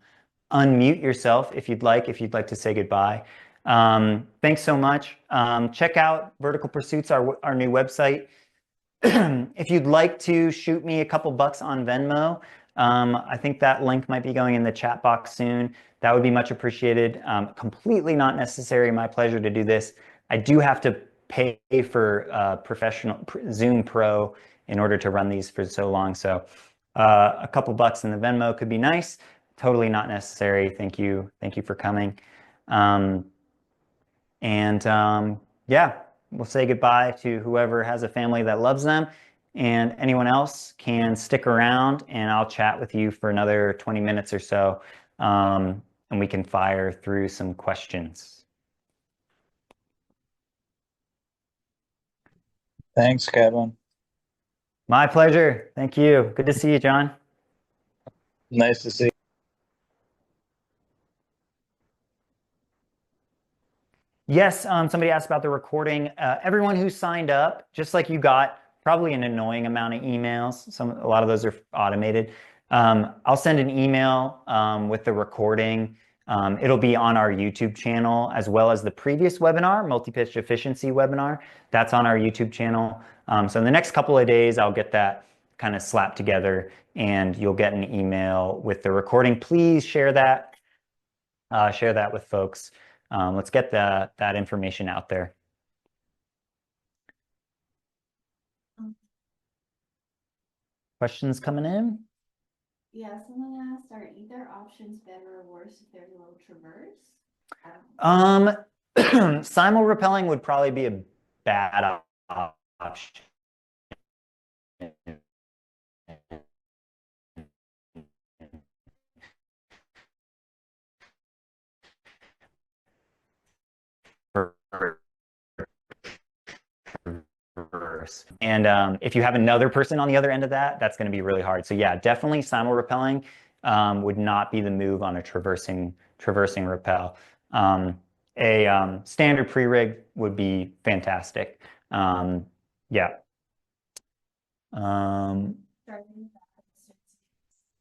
unmute yourself if you'd like to say goodbye. Thanks so much. Check out Vertical Pursuits, our new website. If you'd like to shoot me a couple bucks on Venmo, I think that link might be going in the chat box soon. That would be much appreciated. Completely not necessary. My pleasure to do this. I do have to pay for professional Zoom Pro in order to run these for so long. So a couple bucks in the Venmo could be nice. Totally not necessary. Thank you for coming. Yeah, we'll say goodbye to whoever has a family that loves them, and anyone else can stick around and I'll chat with you for another 20 minutes or so, and we can fire through some questions. Thanks, Kevin. My pleasure. Thank you. Good to see you, John. Nice to see you. Yes, somebody asked about the recording. Everyone who signed up, just like you got probably an annoying amount of emails. A lot of those are automated. I'll send an email with the recording. It'll be on our YouTube channel as well as the previous webinar, Multipitch Efficiency webinar. That's on our YouTube channel. So in the next couple of days, I'll get that kind of slapped together and you'll get an email with the recording. Please share that with folks. Let's get that information out there. Questions coming in? Yeah, someone asked, are either options better or worse if there's a little traverse? Simul-Rappelling would probably be a bad option. And if you have another person on the other end of that, that's going to be really hard. So yeah, definitely simul-rappelling would not be the move on a traversing rappel. A standard pre-rig would be fantastic. Yeah.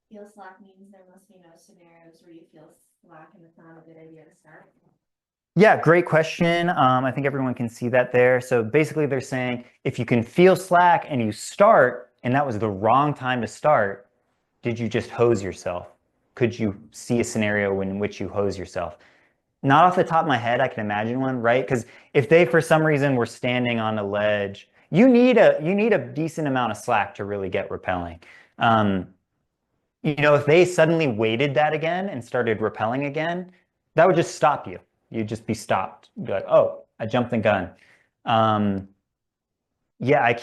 Feel slack means there must be no scenarios where you feel slack and it's not a good idea to start. Yeah, great question. I think everyone can see that there. So basically they're saying if you can feel slack and you start and that was the wrong time to start, did you just hose yourself? Could you see a scenario in which you hose yourself? Not off the top of my head, I can imagine one, right? Because if they, for some reason, were standing on a ledge, you need a decent amount of slack to really get rappelling. If they suddenly weighted that again and started rappelling again, that would just stop you. You'd just be stopped. You'd be like, oh, I jumped the gun. Yeah,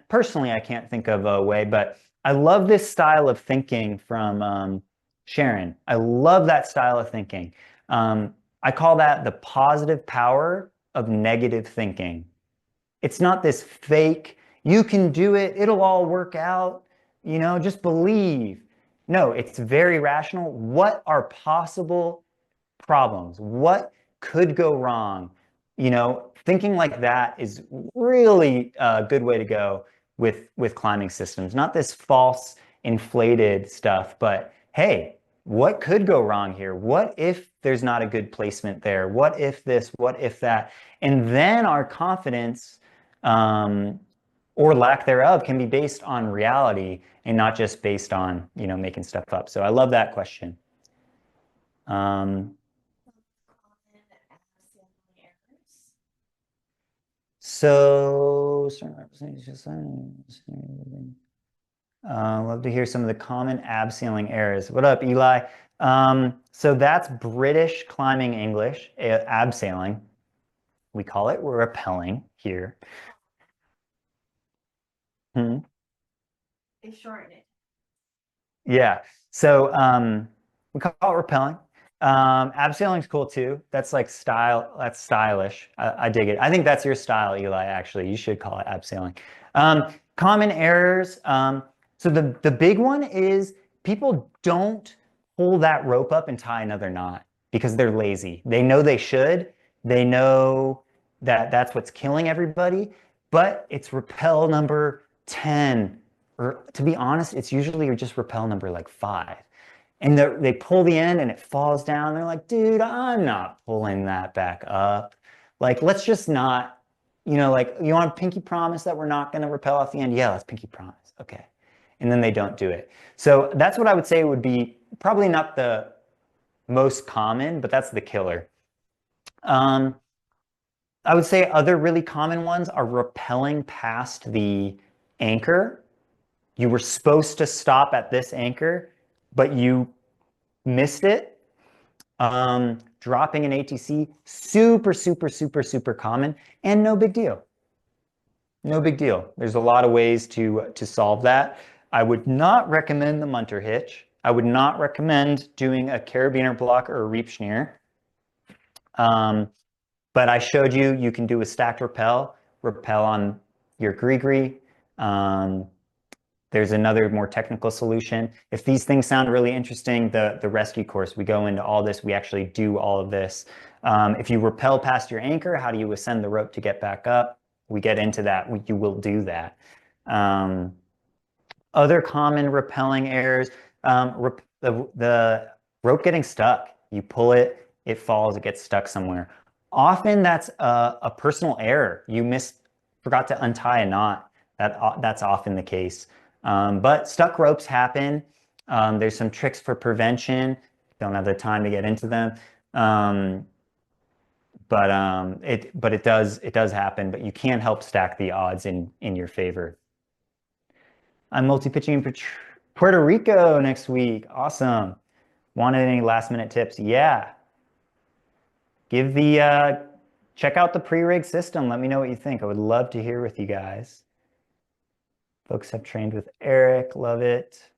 personally, I can't think of a way, but I love this style of thinking from Sharon. I love that style of thinking. I call that the positive power of negative thinking. It's not this fake, you can do it, it'll all work out, just believe. No, it's very rational. What are possible problems? What could go wrong? Thinking like that is really a good way to go with climbing systems. Not this false, inflated stuff, but hey, what could go wrong here? What if there's not a good placement there? What if this? What if that? And then our confidence or lack thereof can be based on reality and not just based on making stuff up. So I love that question. So, love to hear some of the common abseiling errors. What up, Eli? So that's British climbing English, abseiling. We call it rappelling here. They shorten it. Yeah. So we call it rappelling. Abseiling is cool too. That's like style. That's stylish. I dig it. I think that's your style, Eli. Actually, you should call it abseiling. Common errors. So the big one is people don't pull that rope up and tie another knot because they're lazy. They know they should. They know that that's what's killing everybody. But it's rappel number 10. Or to be honest, it's usually just rappel number like 5. And they pull the end and it falls down. They're like, dude, I'm not pulling that back up. Like, let's just not, like, you want a pinky promise that we're not going to rappel off the end? Yeah, let's pinky promise. Okay. And then they don't do it. So that's what I would say would be probably not the most common, but that's the killer. I would say other really common ones are rappelling past the anchor. You were supposed to stop at this anchor, but you missed it. Dropping an ATC, super, super, super, super common and no big deal. No big deal. There's a lot of ways to solve that. I would not recommend the munter hitch. I would not recommend doing a carabiner block or a reap schneer. But I showed you, you can do a stacked rappel on your gree-gree. There's another more technical solution. If these things sound really interesting, the rescue course, we go into all this. We actually do all of this. If you rappel past your anchor, how do you ascend the rope to get back up? We get into that. You will do that. Other common rappelling errors, the rope getting stuck. You pull it, it falls, it gets stuck somewhere. Often that's a personal error. You forgot to untie a knot. That's often the case. But stuck ropes happen. There's some tricks for prevention. Don't have the time to get into them. But it does happen, but you can help stack the odds in your favor. I'm multi-pitching in Puerto Rico next week. Awesome. Wanted any last minute tips? Yeah. Check out the pre-rig system. Let me know what you think. I would love to hear with you guys. Folks have trained with Eric. Love it.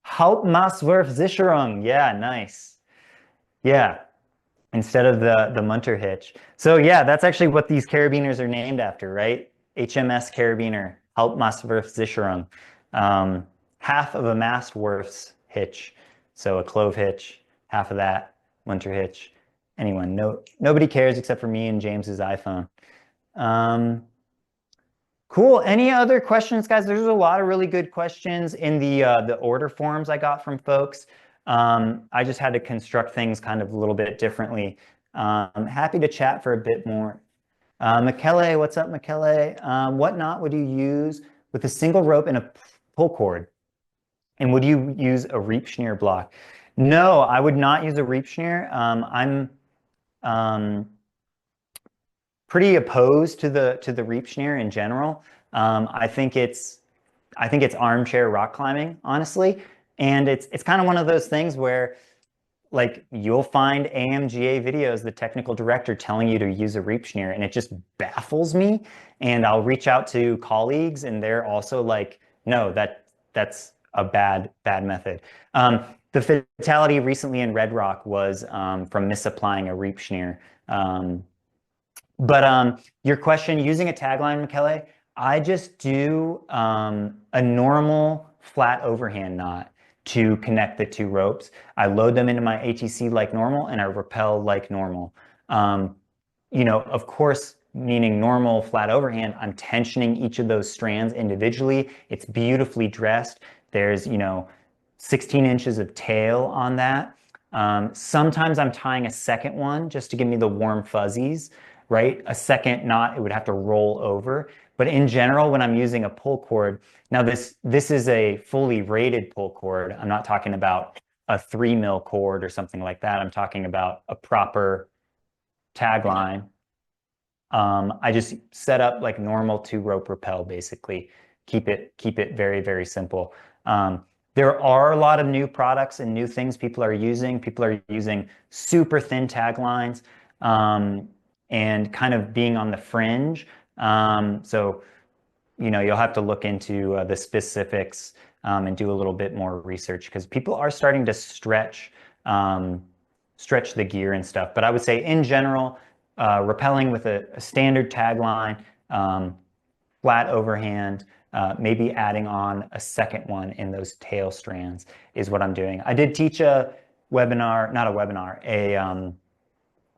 Hauptmaßwurfsicherung. Yeah, nice. Yeah. Instead of the munter hitch. So yeah, that's actually what these carabiners are named after, right? HMS carabiner, Hauptmaßwurfsicherung. Half of a Mastwurf's hitch. So a clove hitch, half of that, munter hitch. Anyone, nobody cares except for me and James's iPhone. Cool. Any other questions, guys? There's a lot of really good questions in the order forms I got from folks. I just had to construct things kind of a little bit differently. I'm happy to chat for a bit more. Michele, what's up, Michele? What knot would you use with a single rope and a pull cord? And would you use a reap schneer block? No, I would not use a reap schneer. I'm pretty opposed to the reap schneer in general. I think it's armchair rock climbing, honestly. And it's kind of one of those things where like you'll find AMGA videos, the technical director telling you to use a reap schneer, and it just baffles me. And I'll reach out to colleagues and they're also like, no, that's a bad method. The fatality recently in Red Rock was from misapplying a reap schneer. But your question, using a tagline, Michele, I just do a normal flat overhand knot to connect the two ropes. I load them into my ATC like normal and I rappel like normal. Of course, meaning normal flat overhand, I'm tensioning each of those strands individually. It's beautifully dressed. There's, 16 inches of tail on that. Sometimes I'm tying a second one just to give me the warm fuzzies, right? A second knot, it would have to roll over. But in general, when I'm using a pull cord, now this is a fully rated pull cord. I'm not talking about a 3 mil cord or something like that. I'm talking about a proper tagline. I just set up like normal 2-rope rappel, basically. Keep it very, very simple. There are a lot of new products and new things people are using. People are using super thin taglines and kind of being on the fringe. So, you'll have to look into the specifics and do a little bit more research because people are starting to stretch the gear and stuff. But I would say in general, rappelling with a standard tagline, flat overhand, maybe adding on a second one in those tail strands is what I'm doing. I did teach a webinar, not a webinar,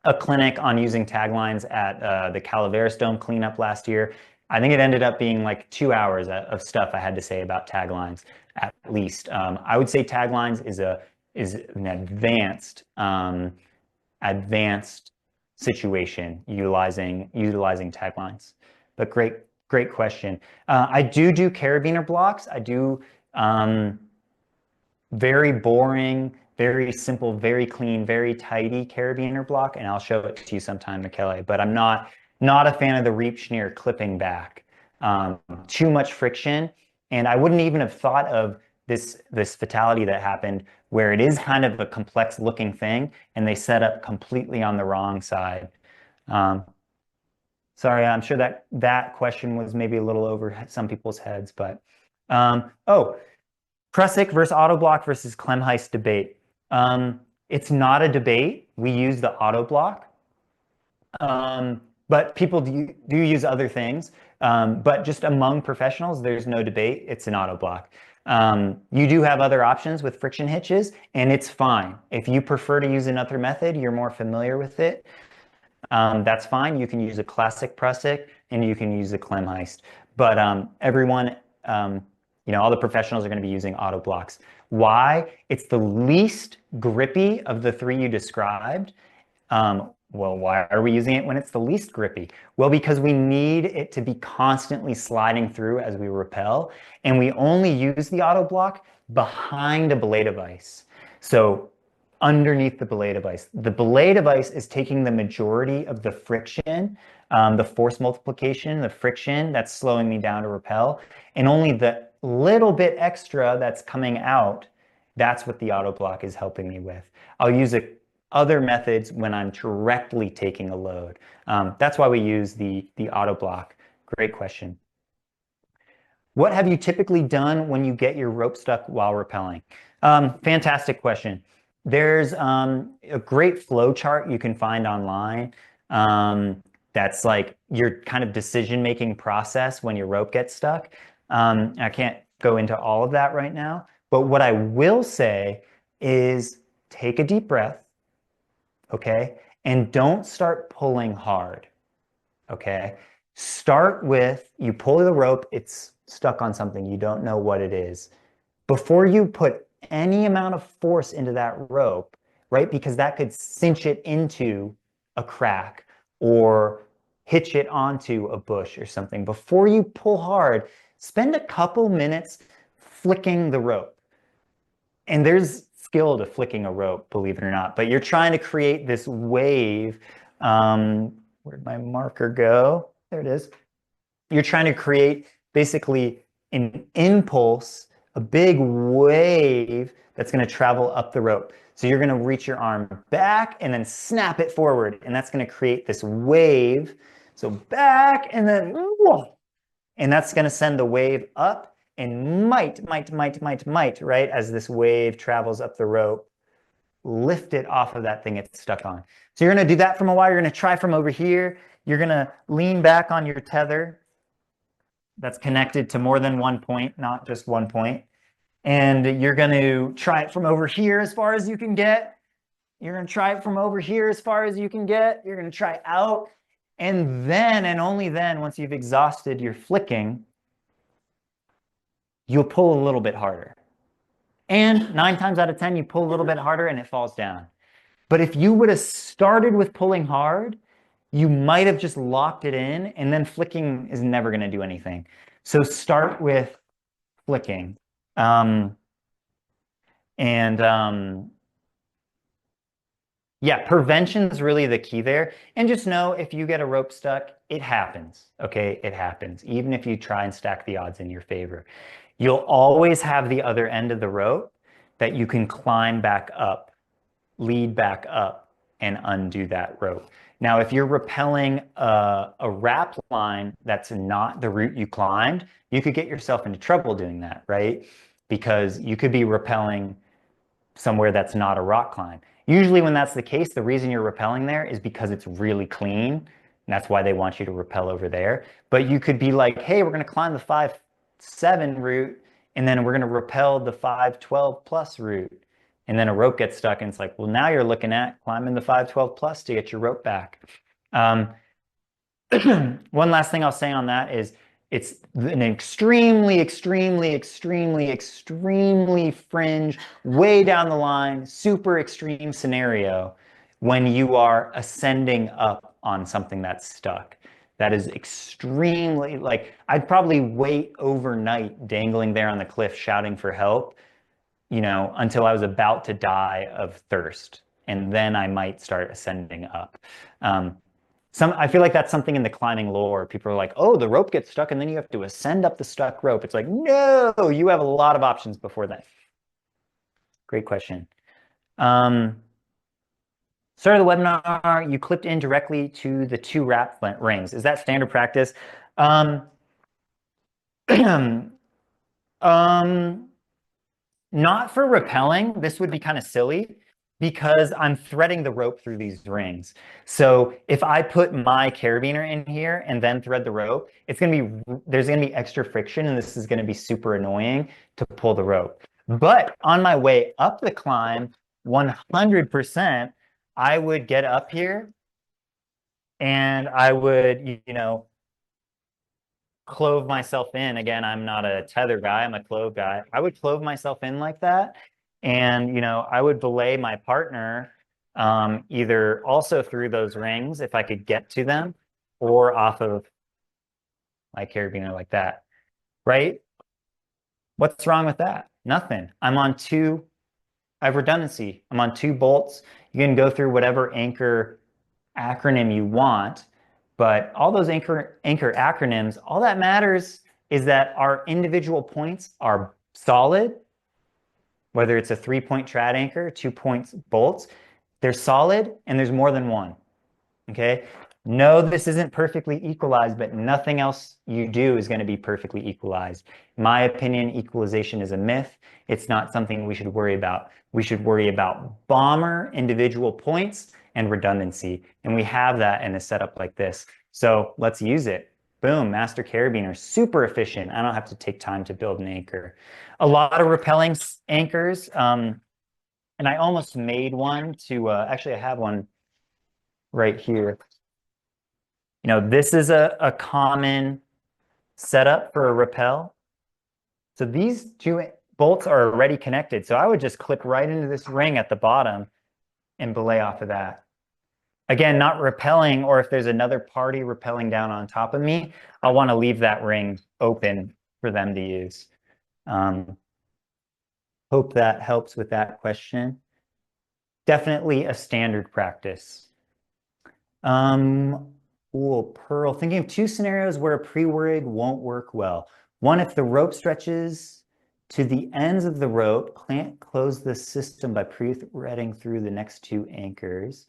a clinic on using taglines at the Calaveras Dome cleanup last year. I think it ended up being like 2 hours of stuff I had to say about taglines at least. I would say taglines is an advanced situation utilizing taglines. But great question. I do carabiner blocks. I do very boring, very simple, very clean, very tidy carabiner block, and I'll show it to you sometime, Michele. But I'm not a fan of the reap schneer clipping back. Too much friction, and I wouldn't even have thought of this fatality that happened where it is kind of a complex looking thing, and they set up completely on the wrong side. Sorry, I'm sure that question was maybe a little over some people's heads, but oh, Prusik versus Autoblock versus Klemheist debate. It's not a debate. We use the Autoblock, but people do use other things. But just among professionals, there's no debate. It's an Autoblock. You do have other options with friction hitches, and it's fine. If you prefer to use another method, you're more familiar with it. That's fine. You can use a classic Prusik and you can use a Klemheist. But everyone, all the professionals are going to be using auto blocks. Why? It's the least grippy of the three you described. Well, why are we using it when it's the least grippy? Well, because we need it to be constantly sliding through as we rappel, and we only use the auto block behind a belay device. So underneath the belay device. The belay device is taking the majority of the friction, the force multiplication, the friction that's slowing me down to rappel, and only the little bit extra that's coming out, that's what the auto block is helping me with. I'll use other methods when I'm directly taking a load. That's why we use the auto block. Great question. What have you typically done when you get your rope stuck while rappelling? Fantastic question. There's a great flow chart you can find online that's like your kind of decision-making process when your rope gets stuck. I can't go into all of that right now, but what I will say is take a deep breath, okay? And don't start pulling hard, okay? Start with, you pull the rope, it's stuck on something, you don't know what it is. Before you put any amount of force into that rope, right? Because that could cinch it into a crack or hitch it onto a bush or something. Before you pull hard, spend a couple minutes flicking the rope. And there's skill to flicking a rope, believe it or not, but you're trying to create this wave. Where'd my marker go? There it is. You're trying to create basically an impulse, a big wave that's going to travel up the rope. So you're going to reach your arm back and then snap it forward, and that's going to create this wave. So back and then whoa, and that's going to send the wave up and might, right, as this wave travels up the rope, lift it off of that thing it's stuck on. So you're going to do that from a while. You're going to try from over here. You're going to lean back on your tether that's connected to more than one point, not just one point. And you're going to try it from over here as far as you can get. You're going to try it from over here as far as you can get. You're going to try out. And then, and only then, once you've exhausted your flicking, you'll pull a little bit harder. And 9 times out of 10, you pull a little bit harder and it falls down. But if you would have started with pulling hard, you might have just locked it in, and then flicking is never going to do anything. So start with flicking. Yeah, prevention is really the key there. And just know if you get a rope stuck, it happens, okay? It happens, even if you try and stack the odds in your favor. You'll always have the other end of the rope that you can climb back up, lead back up, and undo that rope. Now, if you're rappelling a wrap line that's not the route you climbed, you could get yourself into trouble doing that, right? Because you could be rappelling somewhere that's not a rock climb. Usually when that's the case, the reason you're rappelling there is because it's really clean. And that's why they want you to rappel over there. But you could be like, hey, we're going to climb the 5-7 route, and then we're going to rappel the 5-12 plus route. And then a rope gets stuck, and it's like, well, now you're looking at climbing the 5-12 plus to get your rope back. One last thing I'll say on that is it's an extremely fringe, way down the line, super extreme scenario when you are ascending up on something that's stuck. That is extremely, like, I'd probably wait overnight dangling there on the cliff shouting for help, until I was about to die of thirst. And then I might start ascending up. I feel like that's something in the climbing lore. People are like, oh, the rope gets stuck and then you have to ascend up the stuck rope. It's like, no, you have a lot of options before that. Great question. Start of the webinar, you clipped in directly to the 2 wrap rings. Is that standard practice? Not for rappelling. This would be kind of silly because I'm threading the rope through these rings. So if I put my carabiner in here and then thread the rope, there's gonna be extra friction, and this is gonna be super annoying to pull the rope. But on my way up the climb, 100%, I would get up here and I would, clove myself in. Again, I'm not a tether guy, I'm a clove guy. I would clove myself in like that. And, I would belay my partner either also through those rings if I could get to them, or off of my carabiner like that, right? What's wrong with that? Nothing. I have redundancy. I'm on 2 bolts. You can go through whatever anchor acronym you want, but all those anchor acronyms, all that matters is that our individual points are solid, whether it's a 3-point trad anchor, 2-point bolts, they're solid, and there's more than one, okay? No, this isn't perfectly equalized, but nothing else you do is going to be perfectly equalized. In my opinion, equalization is a myth. It's not something we should worry about. We should worry about bomber individual points and redundancy. And we have that in a setup like this. So let's use it. Boom, master carabiner, super efficient. I don't have to take time to build an anchor. A lot of rappelling anchors, and I almost made one to, actually I have one right here. This is a common setup for a rappel. So these 2 bolts are already connected. So I would just clip right into this ring at the bottom and belay off of that. Again, not rappelling, or if there's another party rappelling down on top of me, I'll want to leave that ring open for them to use. Hope that helps with that question. Definitely a standard practice. Pearl, thinking of 2 scenarios where a pre-rig won't work well. One, if the rope stretches to the ends of the rope, can't close the system by pre-threading through the next 2 anchors.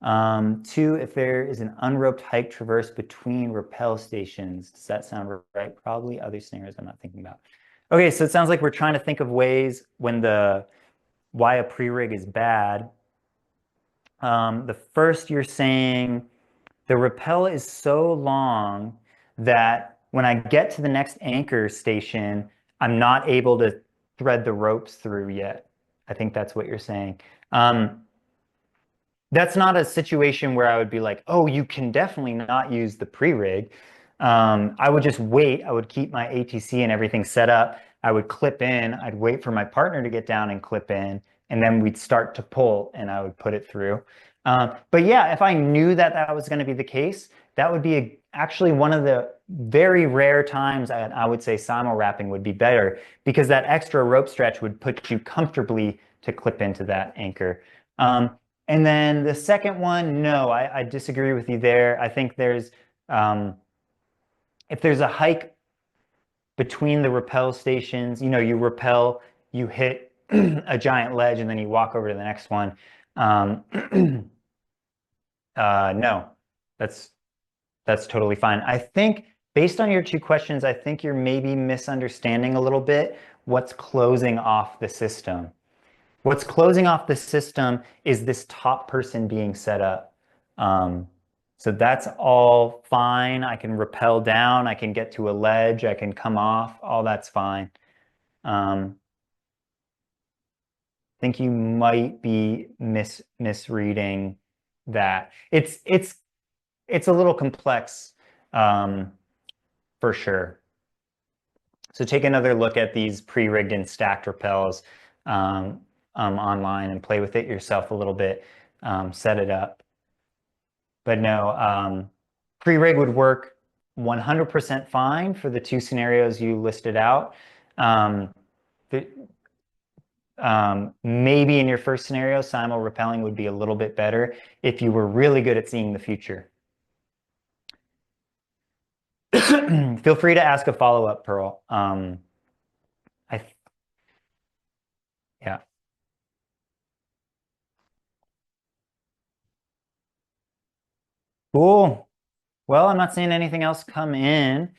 2, if there is an unroped hike traverse between rappel stations. Does that sound right? Probably other scenarios I'm not thinking about. Okay, so it sounds like we're trying to think of ways why a pre-rig is bad. The first, you're saying the rappel is so long that when I get to the next anchor station, I'm not able to thread the ropes through yet. I think that's what you're saying. That's not a situation where I would be like, oh, you can definitely not use the pre-rig. I would just wait. I would keep my ATC and everything set up. I would clip in. I'd wait for my partner to get down and clip in, and then we'd start to pull, and I would put it through. But yeah, if I knew that that was going to be the case, that would be actually one of the very rare times I would say simul-wrapping would be better, because that extra rope stretch would put you comfortably to clip into that anchor. And then the second one, no, I disagree with you there. I think if there's a hike between the rappel stations, you rappel, you hit a giant ledge, and then you walk over to the next one. No, that's totally fine. I think based on your 2 questions, I think you're maybe misunderstanding a little bit what's closing off the system. What's closing off the system is this top person being set up. So that's all fine. I can rappel down, I can get to a ledge, I can come off, all that's fine. I think you might be misreading that. It's a little complex, for sure. So take another look at these pre-rigged and stacked rappels online and play with it yourself a little bit, set it up. But no, pre-rig would work 100% fine for the 2 scenarios you listed out. Maybe in your first scenario, simul-rappelling would be a little bit better if you were really good at seeing the future. Feel free to ask a follow-up, Pearl. Yeah. Cool. Well, I'm not seeing anything else come in.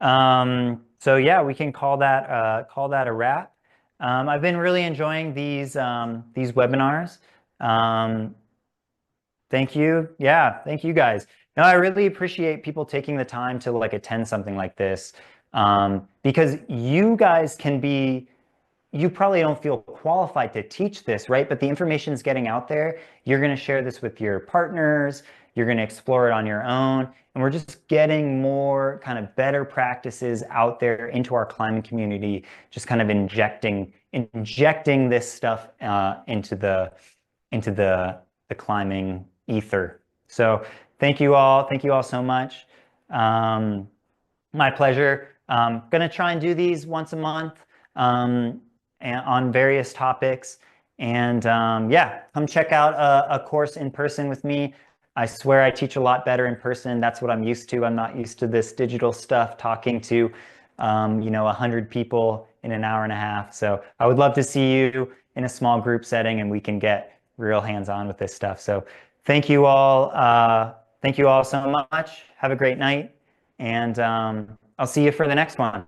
So yeah, we can call that a wrap. I've been really enjoying these webinars. Um, Thank you. Yeah, thank you guys. No, I really appreciate people taking the time to like attend something like this, because you guys can be, you probably don't feel qualified to teach this, right? But the information is getting out there. You're going to share this with your partners. You're going to explore it on your own. And we're just getting more kind of better practices out there into our climbing community, just kind of injecting this stuff into the climbing ether. So thank you all. Thank you all so much. My pleasure. Going to try and do these once a month on various topics. And yeah, come check out a course in person with me. I swear I teach a lot better in person. That's what I'm used to. I'm not used to this digital stuff, talking to 100 people in an hour and a half. So I would love to see you in a small group setting and we can get real hands-on with this stuff. So thank you all. Thank you all so much. Have a great night. And I'll see you for the next one.